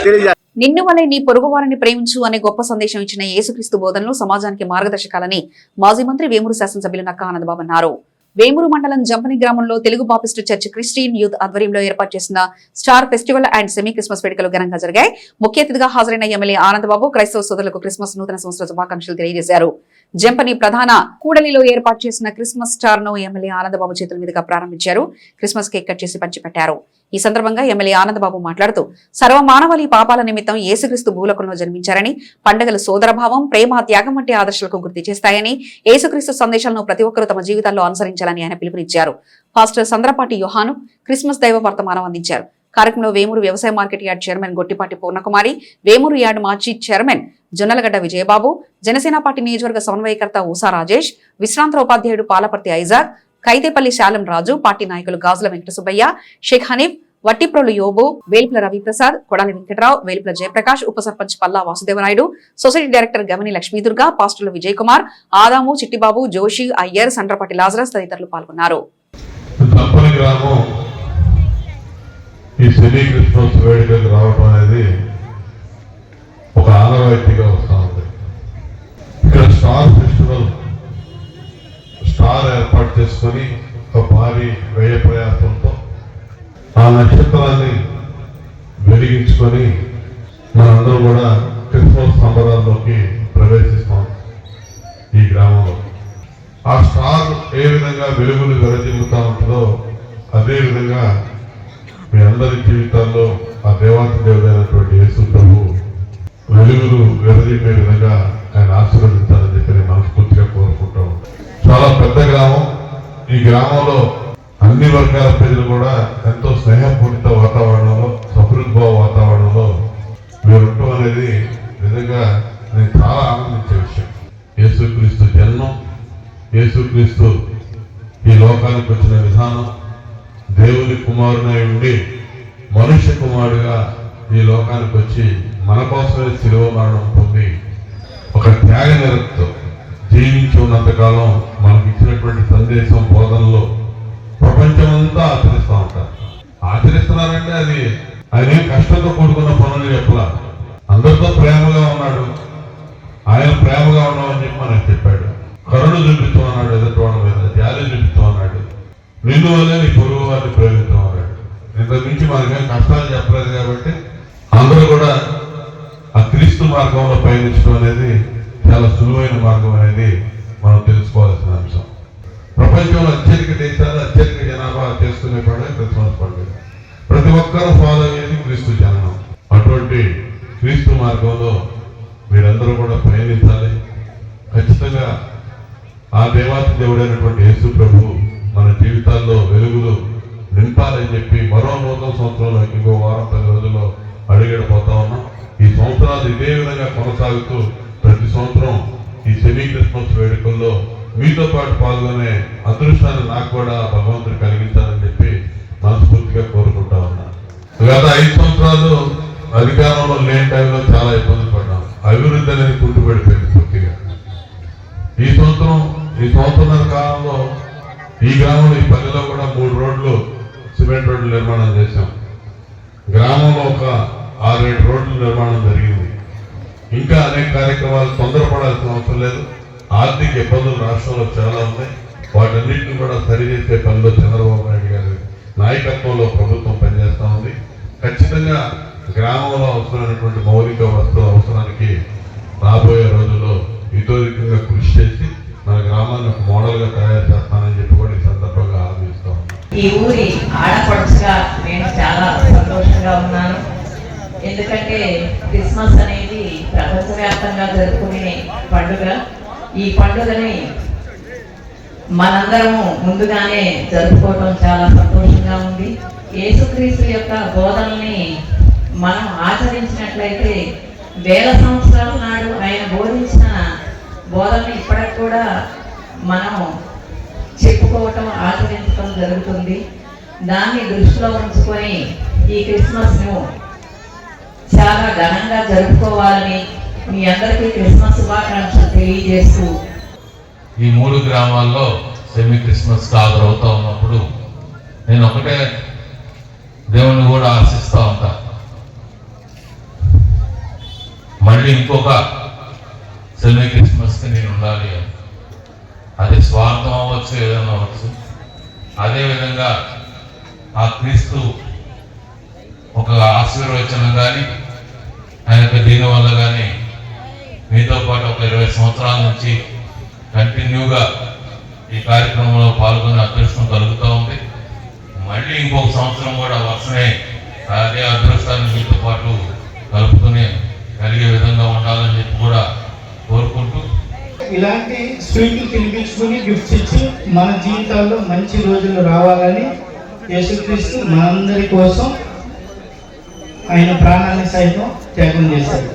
తెలియజేస్తాం. నిన్ను వలె నీ పొరుగు వారిని ప్రేమించు అనే గొప్ప సందేశం ఇచ్చిన యేసుక్రీస్తు బోధనలు సమాజానికి మార్గదర్శకాలని మాజీ మంత్రి వేమూరు శాసనసభ్యులు నక్కా ఆనందబాబు అన్నారు. వేమూరు మండలం జంపని గ్రామంలో తెలుగు బాపిస్టు చర్చ్ క్రిస్టియన్ యూత్ ఆధ్వర్యంలో ఏర్పాటు చేసిన star festival and semi Christmas వేడుకలు ఘనంగా జరిగాయి. ముఖ్య అతిథిగా హాజరైన ఎమ్మెల్యే ఆనందబాబు క్రైస్తవ సోదరులకు క్రిస్మస్ నూతన సంవత్సర శుభాకాంక్షలు తెలియజేశారు. జంపని ప్రధాన కూడలిలో ఏర్పాటు చేసిన క్రిస్మస్ స్టార్ ను ఎమ్మెల్యే ఆనందబాబు చేతుల మీదుగా ప్రారంభించారు. క్రిస్మస్ కేక్ కట్ చేసి పంచిపెట్టారు. ఈ సందర్భంగా ఎమ్మెల్యే ఆనందబాబు మాట్లాడుతూ సర్వమానవాళి పాపాల నిమిత్తం యేసుక్రీస్తు భూలోకంలో జన్మించారని, పండుగలు సోదరభావం, ప్రేమ, త్యాగం వంటి ఆదర్శాలకు గుర్తు చేస్తాయని, యేసుక్రీస్తు సందేశాలను ప్రతి ఒక్కరూ తమ జీవితాల్లో అనుసరించాలని ఆయన పిలుపునిచ్చారు. పాస్టర్ సంద్రపాటి యోహాను క్రిస్మస్ దైవ వర్తమానం అందించారు. కార్యక్రమంలో వేమూరు వ్యవసాయ market yard chairman Gottipati Purnakumari, Vemuru yard మాజీ చైర్మన్ జొన్నలగడ్డ విజయబాబు, జనసేన పార్టీ నియోజకవర్గ సమన్వయకర్త ఊసా రాజేష్, విశ్రాంత ఉపాధ్యాయుడు పాలపర్తి ఐజాక్, కైతేపల్లి శాలం రాజు, పార్టీ నాయకులు గాజుల వెంకట సుబ్బయ్య, షేక్ హనీఫ్, వట్టిప్రోలు యోబు, వేలుపుల రవిప్రసాద్, కొడాలి వెంకటరావు, వేలుపుల జయప్రకాష్, ఉప సర్పంచ్ పల్లా వాసుదేవనాయుడు, సొసైటీ డైరెక్టర్ గమని లక్ష్మీదుర్గ, పాస్టర్లు విజయ్ కుమార్, ఆదాము, చిట్టిబాబు, జోషి, అయ్యర్, సండ్రపాటి లాజరస్ తదితరులు పాల్గొన్నారు. ఈ సెమీ క్రిస్మస్ వేడుకలకు రావడం అనేది ఒక ఆనవాయితీగా వస్తూ ఉంది. ఇక్కడ స్టార్ ఫెస్టివల్ స్టార్ ఏర్పాటు చేసుకొని ఒక భారీ వ్యయ ప్రయాసంతో ఆ నక్షత్రాన్ని వెలిగించుకొని మనందరూ కూడా క్రిస్మస్ సంబరాల్లోకి ప్రవేశిస్తాం. ఈ గ్రామంలో ఆ స్టార్ ఏ విధంగా వెలుగులు వెరజిల్లుతూ ఉంటుందో అదేవిధంగా మీ అందరి జీవితాల్లో ఆ దేవాతి దేవుడైనటువంటి యేసు ప్రభు వెలుగులు వెరజిల్లే విధంగా ఆయన ఆశీర్వదించాలని చెప్పి నేను మనస్ఫూర్తిగా కోరుకుంటూ ఉంటాను. చాలా పెద్ద గ్రామం. ఈ గ్రామంలో అన్ని వర్గాల ప్రజలు కూడా ఎంతో స్నేహపూరిత వాతావరణంలో, సహృద్భావ వాతావరణంలో వీరుంటం అనేది నిజంగా నేను చాలా ఆనందించే విషయం. యేసుక్రీస్తు జన్మం, యేసుక్రీస్తు ఈ లోకానికి వచ్చిన విధానం, దేవుని కుమారునై ఉండి మనుష్య కుమారుడుగా ఈ లోకానికి వచ్చి మన కోసమే శిలువ మరణం పొంది ఒక త్యాగ నిరతతో జీవించి ఉన్నంతకాలం మనకి ఇచ్చినటువంటి సందేశం, బోధనలో ప్రపంచమంతా ఆచరిస్తూ ఉంటారు. ఆచరిస్తున్నారంటే అది ఆయన కష్టంతో కూడుకున్న పనులు చెప్పలా. అందరితో ప్రేమగా ఉన్నాడు. ఆయన ప్రేమగా ఉన్నామని చెప్పి మనకు చెప్పాడు. కరుణ చూపిస్తూ అన్నాడు, ఎదుటి మీద జాలి చూపిస్తూ అన్నాడు. నిన్ను వల్లే నీ పొరుగు వారిని ప్రేమిస్తాం అన్నాడు. ఇంతకు మించి మనకేం కష్టాలు చెప్పలేదు. కాబట్టి అందరూ కూడా ఆ క్రీస్తు మార్గంలో పయనించడం అనేది చాలా సులువైన మార్గం అనేది మనం తెలుసుకోవాల్సిన అంశం. ప్రపంచంలో అత్యధిక దేశాలు, అత్యధిక జనాభా చేసుకునే పండుగ క్రిస్మస్ పండుగ. ప్రతి ఒక్కరూ ఫాలో అయ్యేది క్రీస్తు జననం. అటువంటి క్రీస్తు మార్గంలో మీరందరూ కూడా పయనించాలి. ఖచ్చితంగా ఆ దేవాతి దేవుడైనటువంటి యేసు ప్రభు మన జీవితాల్లో వెలుగులు నింపాలని చెప్పి మరో నూతన సంవత్సరంలో ఇంకో వారం 10 రోజుల్లో అడుగెడిపోతా ఉన్నాం. ఈ సంవత్సరాలు ఇదే విధంగా కొనసాగుతూ ప్రతి సంవత్సరం ఈ సెమీ క్రిస్మస్ వేడుకల్లో మీతో పాటు పాల్గొనే అదృష్టాన్ని నాకు కూడా భగవంతుడు కలిగించాలని చెప్పి మనస్ఫూర్తిగా కోరుకుంటా ఉన్నా. గత 5 సంవత్సరాలు అధికారంలో లేని టైంలో చాలా ఇబ్బందులు పడ్డాం. అభివృద్ధి అనేది కుంటుపడిపోయింది పూర్తిగా. ఈ సంవత్సరాల కాలంలో ఈ గ్రామంలో ఈ పల్లెలో కూడా 3 రోడ్లు సిమెంట్ రోడ్లు నిర్మాణం చేశాం. గ్రామంలో ఒక 6-7 రోడ్ల నిర్మాణం జరిగింది. ఇంకా అనేక కార్యక్రమాలు తొందరపడాల్సిన అవసరం లేదు. ఆర్థిక ఇబ్బందులు రాష్ట్రంలో చాలా ఉన్నాయి. వాటన్నింటిని కూడా సరిచేసే పనిలో చంద్రబాబు నాయుడు గారి నాయకత్వంలో ప్రభుత్వం పనిచేస్తూ ఉంది. ఖచ్చితంగా గ్రామంలో అవసరమైనటువంటి మౌలిక వస్తువుల అవసరానికి రాబోయే రోజుల్లో ఇతోధికంగా కృషి చేసి మన గ్రామాన్ని ఒక మోడల్గా తయారు చేస్తానని చెప్పి కూడా ఈ సందర్భంగా హామీస్తా ఉన్నాను. ఈ ఊరి ఆడపడుచుగా నేను చాలా సంతోషంగా ఉన్నాను. ఎందుకంటే క్రిస్మస్ అనేది ప్రపంచవ్యాప్తంగా జరుపుకునే పండుగ. ఈ పండుగని మనందరము ముందుగానే జరుపుకోవడం చాలా సంతోషంగా ఉంది. యేసుక్రీస్తు యొక్క బోధనల్ని మనం ఆచరించినట్లయితే 1000 సంవత్సరాల నాడు ఆయన బోధించిన బోధనని ఇప్పటికి కూడా మనం చెప్పుకోవటం, ఆచరించడం జరుగుతుంది. దాన్ని దృష్టిలో ఉంచుకొని ఈ క్రిస్మస్ను చాలా ఘనంగా జరుపుకోవాలని మీ అందరికీ క్రిస్మస్ శుభాకాంక్షలు తెలియజేస్తూ ఈ 3 గ్రామాల్లో సెమీ క్రిస్మస్ హాజరవుతూ ఉన్నప్పుడు నేను ఒకటే దేవుణ్ణి కూడా ఆశిస్తూ ఉంటా, మళ్ళీ ఇంకొక సెమీ క్రిస్మస్కి నేను ఉండాలి అని. అది స్వార్థం అవ్వచ్చు, ఏదైనా అవ్వచ్చు. అదేవిధంగా ఆ క్రీస్తు ఒక ఆశీర్వచనం కానీ ఆయన యొక్క దీని వల్ల కానీ మీతో పాటు ఒక 20 సంవత్సరాల నుంచి కంటిన్యూగా ఈ కార్యక్రమంలో పాల్గొనే అదృష్టం కలుగుతూ ఉంది. మళ్ళీ ఇంకొక సంవత్సరం కూడా వరుసనే అదే అదృష్టాన్ని మీతో పాటు కలుపుకుని కలిగే విధంగా ఉండాలని చెప్పి కూడా కోరుకుంటూ ఇలాంటి స్వీట్లు తినిపించుకుని గిఫ్ట్స్ ఇచ్చి మన జీవితాల్లో మంచి రోజులు రావాలని యేసుక్రీస్తు మనందరి కోసం ఆయన ప్రాణాన్ని సైతం త్యాగం చేశాడు.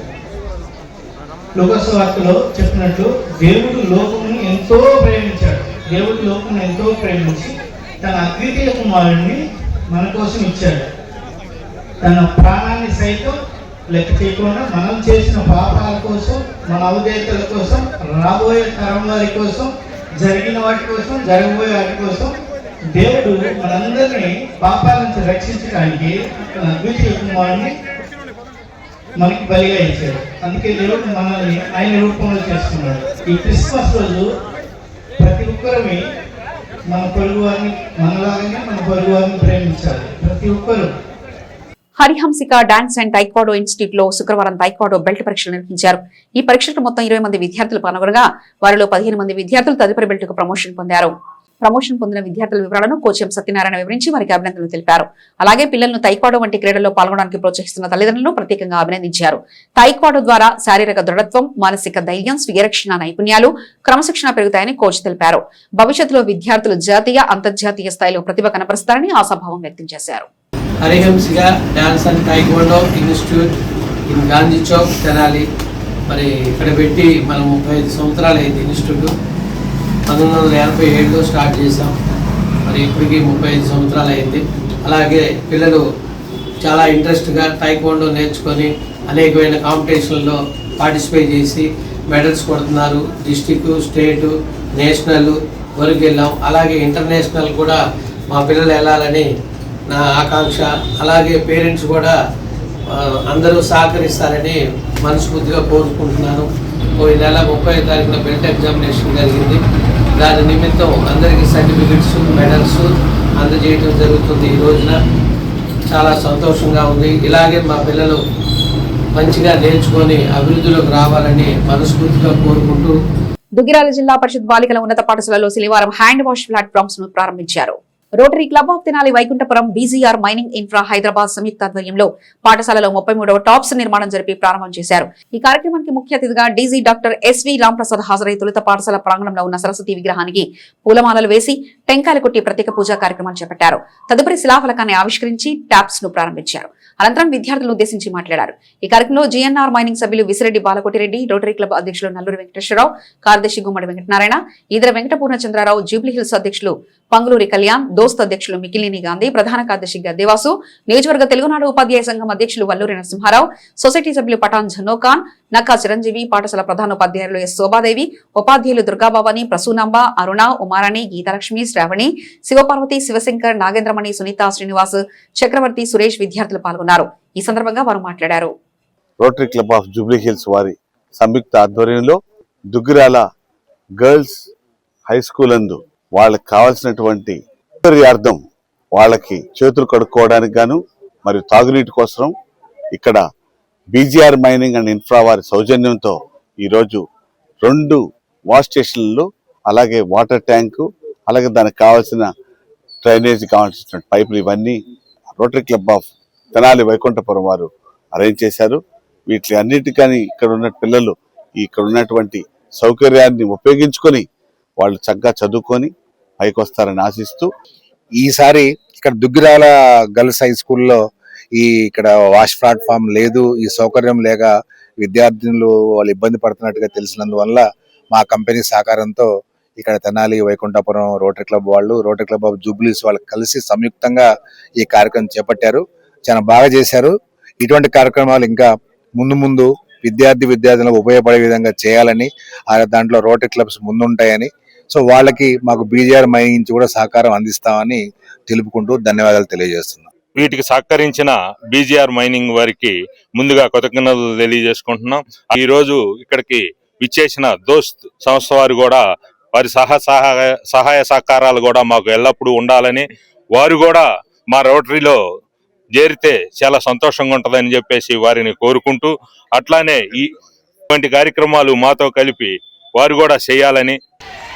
లూకాసు వార్తలో చెప్పినట్లు దేవుడు లోకమును ఎంతో ప్రేమించాడు. దేవుడు లోకమును ఎంతో ప్రేమించి తన అద్వితీయ కుమారుడిని మన కోసం ఇచ్చాడు. తన ప్రాణాన్ని సైతం లెక్క చేయకుండా మనం చేసిన పాపాల కోసం, మన అవధేతల కోసం, రాబోయే తరం వారి కోసం, జరిగిన వాటి కోసం, జరగబోయే వాటి కోసం దేవుడు మనందరినీ పాపాల నుంచి రక్షించడానికి తన అద్వితీయ కుమారుడిని మనకి బలిగా ఇచ్చాడు. అందుకే దేవుడు మనల్ని ఆయన రూపంలో చేస్తున్నాడు. ఈ క్రిస్మస్ రోజు ప్రతి ఒక్కరిని మన పొరుగు వారిని మనలాగానే మన పొరుగు వారిని ప్రేమించాలి. ప్రతి ఒక్కరు. హరిహంసిక డాన్స్ అండ్ టైక్వాడో ఇన్స్టిట్యూట్ లో శుక్రవారం టైక్వాడో బెల్ట్ పరీక్షలు నిర్వహించారు. ఈ పరీక్షలకు మొత్తం 20 మంది విద్యార్థులు పాల్గొనగా వారిలో 15 మంది విద్యార్థులు తదుపరి బెల్ట్ కు ప్రమోషన్ పొందారు. ప్రమోషన్ పొందిన విద్యార్థుల వివరాలను కోచ్ ఎం సత్యనారాయణ వివరించి వారికి అభినందనలు తెలిపారు. అలాగే పిల్లలను టైక్వాడో వంటి క్రీడల్లో పాల్గొనడానికి ప్రోత్సహిస్తున్న తల్లిదండ్రులను ప్రత్యేకంగా అభినందించారు. టైక్వాడో ద్వారా శారీరక దృఢత్వం, మానసిక ధైర్యం, స్వీయరక్షణ నైపుణ్యాలు, క్రమశిక్షణ పెరుగుతాయని కోచ్ తెలిపారు. భవిష్యత్తులో విద్యార్థులు జాతీయ, అంతర్జాతీయ స్థాయిలో ప్రతిభ కనపరుస్తారని ఆశాభావం వ్యక్తం చేశారు. Harihamsika dance and taekwondo institute in Gandhi Chowk Tenali. మరి ఇక్కడ పెట్టి మనం 35 సంవత్సరాలు అయింది. ఇన్స్టిట్యూట్ 1987లో స్టార్ట్ చేసాం. మరి ఇప్పటికి 35 సంవత్సరాలు అయింది. అలాగే పిల్లలు చాలా ఇంట్రెస్ట్గా టైక్వాండో నేర్చుకొని అనేకమైన కాంపిటీషన్లో పార్టిసిపేట్ చేసి మెడల్స్ కొడుతున్నారు. డిస్టిక్, స్టేటు, నేషనల్ వరకు వెళ్ళాం. అలాగే ఇంటర్నేషనల్ కూడా మా పిల్లలు వెళ్ళాలని నా ఆకాంక్ష. అలాగే పేరెంట్స్ కూడా అందరూ సహకరిస్తారని మనస్ఫూర్తిగా కోరుకుంటున్నాను. ఈ నెల 30వ తారీఖున బెల్ట్ ఎగ్జామినేషన్ జరిగింది. దాని నిమిత్తం అందరికీ సర్టిఫికెట్స్, మెడల్స్ అందజేయడం జరుగుతుంది. ఈ రోజున చాలా సంతోషంగా ఉంది. ఇలాగే మా పిల్లలు మంచిగా నేర్చుకొని అభివృద్ధిలోకి రావాలని మనస్ఫూర్తిగా కోరుకుంటూ దుగ్గిరాల జిల్లా పరిషత్ బాలికల ఉన్నత పాఠశాలలో శనివారం హ్యాండ్ వాష్ ప్లాట్ఫామ్స్ ను ప్రారంభించారు. Rotary club of Tenali Vaikunthapuram BGR mining infra Hyderabad సంయుక్త ఆధ్వర్యంలో పాఠశాలలో 33వ టాప్స్ నిర్మాణం జరిపి ప్రారంభం చేశారు. ఈ కార్యక్రమానికి ముఖ్య అతిథిగా డీజీ డాక్టర్ ఎస్వి రాంప్రసాద్ హాజరై తొలుత పాఠశాల ప్రాంగణంలో ఉన్న సరస్వతి విగ్రహానికి పూలమాలలు వేసి టెంకాయలు కొట్టి ప్రత్యేక పూజా కార్యక్రమాలు చేపట్టారు. తదుపరి శిలాఫలకాన్ని ఆవిష్కరించి టాప్స్ ను ప్రారంభించారు. అనంతరం విద్యార్థులను ఉద్దేశించి మాట్లాడారు. ఈ కార్యక్రమంలో జీఎన్ఆర్ మైనింగ్ సభ్యులు విసిరెడ్డి బాలకోటిరెడ్డి, రోటరీ క్లబ్ అధ్యక్షులు నల్లూరి వెంకటేశ్వరరావు, కార్యదర్శి గుమ్మడి వెంకటనారాయణ, ఈదర వెంకటపూర్ణ చంద్రారావు, జూబ్లీహిల్స్ అధ్యక్షులు పంగులూరి కళ్యాణ్, దోస్త్ అధ్యక్షులు మికిలిని గాంధీ, ప్రధాన కార్యదర్శి గద్దేవాసు, నియోజకవర్గ తెలుగునాడు ఉపాధ్యాయ సంఘం అధ్యక్షులు వల్లూరి నరసింహారావు, సొసైటీ సభ్యులు పఠాన్ జనోఖాన్, నక్కా చిరంజీవి, పాఠశాల ప్రధాన ఉపాధ్యాయులు ఎస్ శోభాదేవి, ఉపాధ్యాయులు దుర్గాబాబాని, ప్రసూనాంబ, అరుణ, ఉమారాణి, గీతాలక్ష్మి, శ్రావణి, శివపార్వతి, శివశంకర్, నాగేంద్రమణి, సునీత, శ్రీనివాస్, చక్రవర్తి, సురేష్ విద్యార్థులు పాల్గొన్నారు. ఈ సందర్భంగా వారు మాట్లాడారు. రోటరీ క్లబ్ ఆఫ్ జూబ్లీహిల్స్ వారి సంయుక్త ఆధ్వర్యంలో దుగ్గిరాల గర్ల్స్ హై స్కూల్ నందు వాళ్ళకి కావాల్సినటువంటి సౌకర్యార్థం వాళ్ళకి చేతులు కడుక్కోవడానికి గాను మరియు తాగునీటి కోసం ఇక్కడ బీజీఆర్ మైనింగ్ అండ్ ఇన్ఫ్రా వారి సౌజన్యంతో ఈరోజు 2 వాష్ స్టేషన్లు, అలాగే వాటర్ ట్యాంకు, అలాగే దానికి కావాల్సిన డ్రైనేజ్ కావాల్సిన పైపులు ఇవన్నీ rotary club of Tenali Vaikunthapuram వారు అరేంజ్ చేశారు. వీటి అన్నిటికని ఇక్కడ ఉన్న పిల్లలు ఇక్కడ ఉన్నటువంటి సౌకర్యాన్ని ఉపయోగించుకొని వాళ్ళు చక్కగా చదువుకొని పైకి వస్తారని ఆశిస్తూ, ఈసారి ఇక్కడ దుగ్గిరాల గర్ల్స్ హై స్కూల్లో ఇక్కడ వాష్ ప్లాట్ఫామ్ లేదు, ఈ సౌకర్యం లేక విద్యార్థులు వాళ్ళు ఇబ్బంది పడుతున్నట్టుగా తెలిసినందువల్ల మా కంపెనీ సహకారంతో ఇక్కడ తెనాలి వైకుంఠపురం రోటరీ క్లబ్ వాళ్ళు, రోటరీ క్లబ్ ఆఫ్ జూబ్లీస్ వాళ్ళు కలిసి సంయుక్తంగా ఈ కార్యక్రమం చేపట్టారు. చాలా బాగా చేశారు. ఇటువంటి కార్యక్రమాలు ఇంకా ముందు విద్యార్థులకు ఉపయోగపడే విధంగా చేయాలని, దాంట్లో రోటరీ క్లబ్స్ ముందుంటాయని, సో వాళ్ళకి మాకు బీజీఆర్ మైనింగ్ నుంచి కూడా సహకారం అందిస్తామని తెలుపుకుంటూ ధన్యవాదాలు తెలియజేస్తున్నాం. వీటికి సహకరించిన బీజీఆర్ మైనింగ్ వారికి ముందుగా కృతజ్ఞతలు తెలియజేసుకుంటున్నాం. ఈ రోజు ఇక్కడికి విచ్చేసిన దోస్త్ సంస్థ వారు కూడా వారి సహాయ సహకారాలు కూడా మాకు ఎల్లప్పుడూ ఉండాలని, వారు కూడా మా రోటరీలో చేరితే చాలా సంతోషంగా ఉంటుందని చెప్పేసి వారిని కోరుకుంటూ, అట్లానే ఇటువంటి కార్యక్రమాలు మాతో కలిపి వారు కూడా చేయాలని.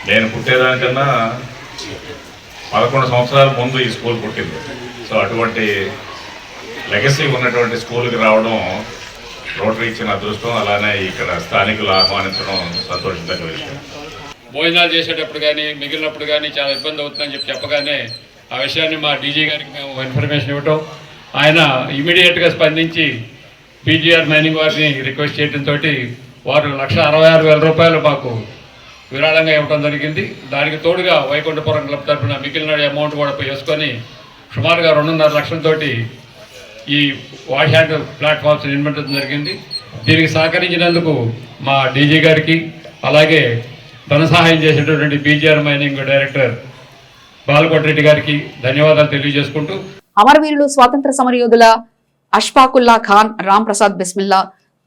నేను పుట్టేదానికన్నా 11 సంవత్సరాల ముందు ఈ స్కూల్ పుట్టింది. సో అటువంటి లెగసీ ఉన్నటువంటి స్కూల్కి రావడం రోటరీ ఇచ్చిన అదృష్టం. అలానే ఇక్కడ స్థానికులు ఆహ్వానించడం సంతోషించే విషయం. భోజనాలు చేసేటప్పుడు కానీ మిగిలినప్పుడు కానీ చాలా ఇబ్బంది అవుతుందని చెప్పగానే ఆ విషయాన్ని మా డీజీ గారికి మేము ఇన్ఫర్మేషన్ ఇవ్వటం, ఆయన ఇమీడియట్గా స్పందించి బీజీఆర్ మైనింగ్ వారిని రిక్వెస్ట్ చేయడంతో వారు 1,66,000 రూపాయలు మాకు విరాళంగా ఇవ్వడం జరిగింది. దానికి తోడుగా వైకుంఠపురం క్లబ్ తరఫున మిగిలిన అమౌంట్ కూడా వేసుకొని సుమారుగా 2.5 లక్షలతోటి ఈ వాష్ హ్యాండ్ ప్లాట్ఫామ్స్ నిర్మించడం జరిగింది. దీనికి సహకరించినందుకు మా డీజీ గారికి, అలాగే ధన సహాయం చేసేటటువంటి బీజీఆర్ మైనింగ్ డైరెక్టర్ బాలకోటిరెడ్డి గారికి ధన్యవాదాలు తెలియజేసుకుంటూ, అమరవీరులు స్వాతంత్ర సమరయోధుల అష్ఫాకుల్లా ఖాన్ రామ్ ప్రసాద్ బిస్మిల్లా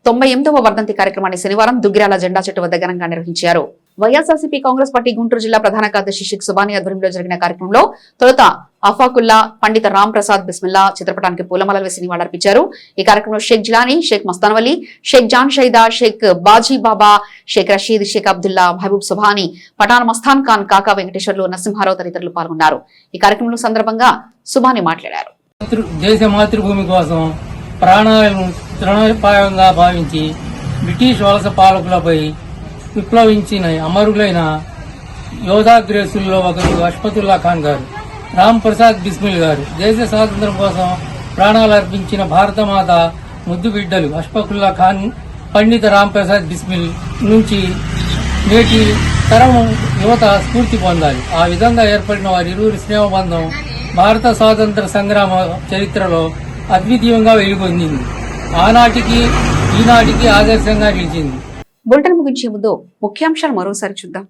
98వ వర్ధంతి కార్యక్రమాన్ని శనివారం దుగ్గిరాల జెండా చెట్టు వద్ద ఘనంగా నిర్వహించారు. వైఎస్ఆర్సీపీ కాంగ్రెస్ పార్టీ గుంటూరు జిల్లా ప్రధాన కార్యదర్శి షేక్ సుబానీ ఆధ్వర్యంలో జరిగిన కార్యక్రమంలో తొలుత అఫాకుల్లా పండిత రామ్ ప్రసాద్ బిస్మిల్లా చిత్రపటానికి పూలమాలలు వేసి నివాళులర్పించారు. ఈ కార్యక్రమంలో షేక్ జిలానీ, షేక్ మస్తానవలి, షేక్ జాన్ షైదా, షేక్ బాజీ బాబా, షేక్ రషీద్, షేక్ అబ్దుల్లా, మహబూబ్ సుబానీ, పఠాన్ మస్తాన్ ఖాన్, కాకా వెంకటేశ్వర్లు, నరసింహారావు తదితరులు పాల్గొన్నారు. ఈ కార్యక్రమంలో సందర్భంగా సుబానీ మాట్లాడారు. దేశ మాతృభూమి కోసం ప్రాణాలను తృణోపాయంగా భావించి బ్రిటిష్ వలస పాలకులపై విప్లవించిన అమరులైన యోధాగ్రేసుల్లో ఒకరు అష్ఫాకుల్లా ఖాన్ గారు, రామ్ ప్రసాద్ బిస్మిల్ గారు. దేశ స్వాతంత్ర్యం కోసం ప్రాణాలు అర్పించిన భారతమాత ముద్దు బిడ్డలు అష్ఫాకుల్లా ఖాన్, పండిత రామ్ ప్రసాద్ బిస్మిల్ నుంచి నేటి తరం యువత స్ఫూర్తి పొందాలి. ఆ విధంగా ఏర్పడిన వారి ఇరువురి స్నేహబంధం భారత స్వాతంత్ర సంగ్రామ చరిత్రలో అద్వితీయంగా వెలుగొందింది. ఆనాటికి ఈనాటికి ఆదర్శంగా నిలిచింది. బులెటిన్ ముగించే ముందు ముఖ్యాంశాలు మరోసారి చూద్దాం.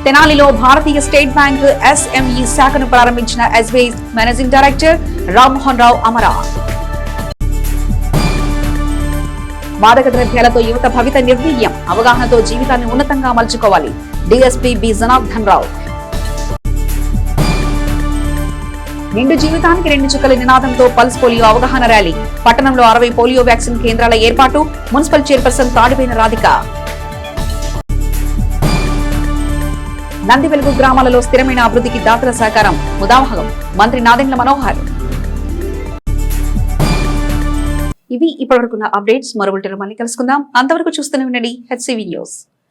తెనాలిలో భారతీయ స్టేట్ బ్యాంక్ ఎస్ఎంఈ శాఖను ప్రారంభించిన SBI managing director Rammohan Rao Amara. మాదక ద్రవ్యాలతో యువత భవిత నిర్వీర్యం, అవగాహనతో జీవితాన్ని ఉన్నతంగా మలుచుకోవాలి. DSP B Janardhan Rao. నిండు జీవితానికి 2 చుక్కల నినాదంతో పల్స్ పోలియో అవగాహన ర్యాలీ. పట్టణంలో 60 పోలియో వ్యాక్సిన్ కేంద్రాల ఏర్పాటు. Municipal chairperson Tadipoyina Radhika. నంది వెలుగు గ్రామాలలో స్థిరమైన అభివృద్ధికి దాతల సహకారం ముదావహం మంత్రి నాదెండ్ల మనోహర్. ఇవి ఇప్పటివరకున్న అప్డేట్స్. మరో బులెటిన్లో మళ్ళీ కలుసుకుందాం. అంతవరకు చూస్తూనే ఉండండి హెచ్సివి న్యూస్.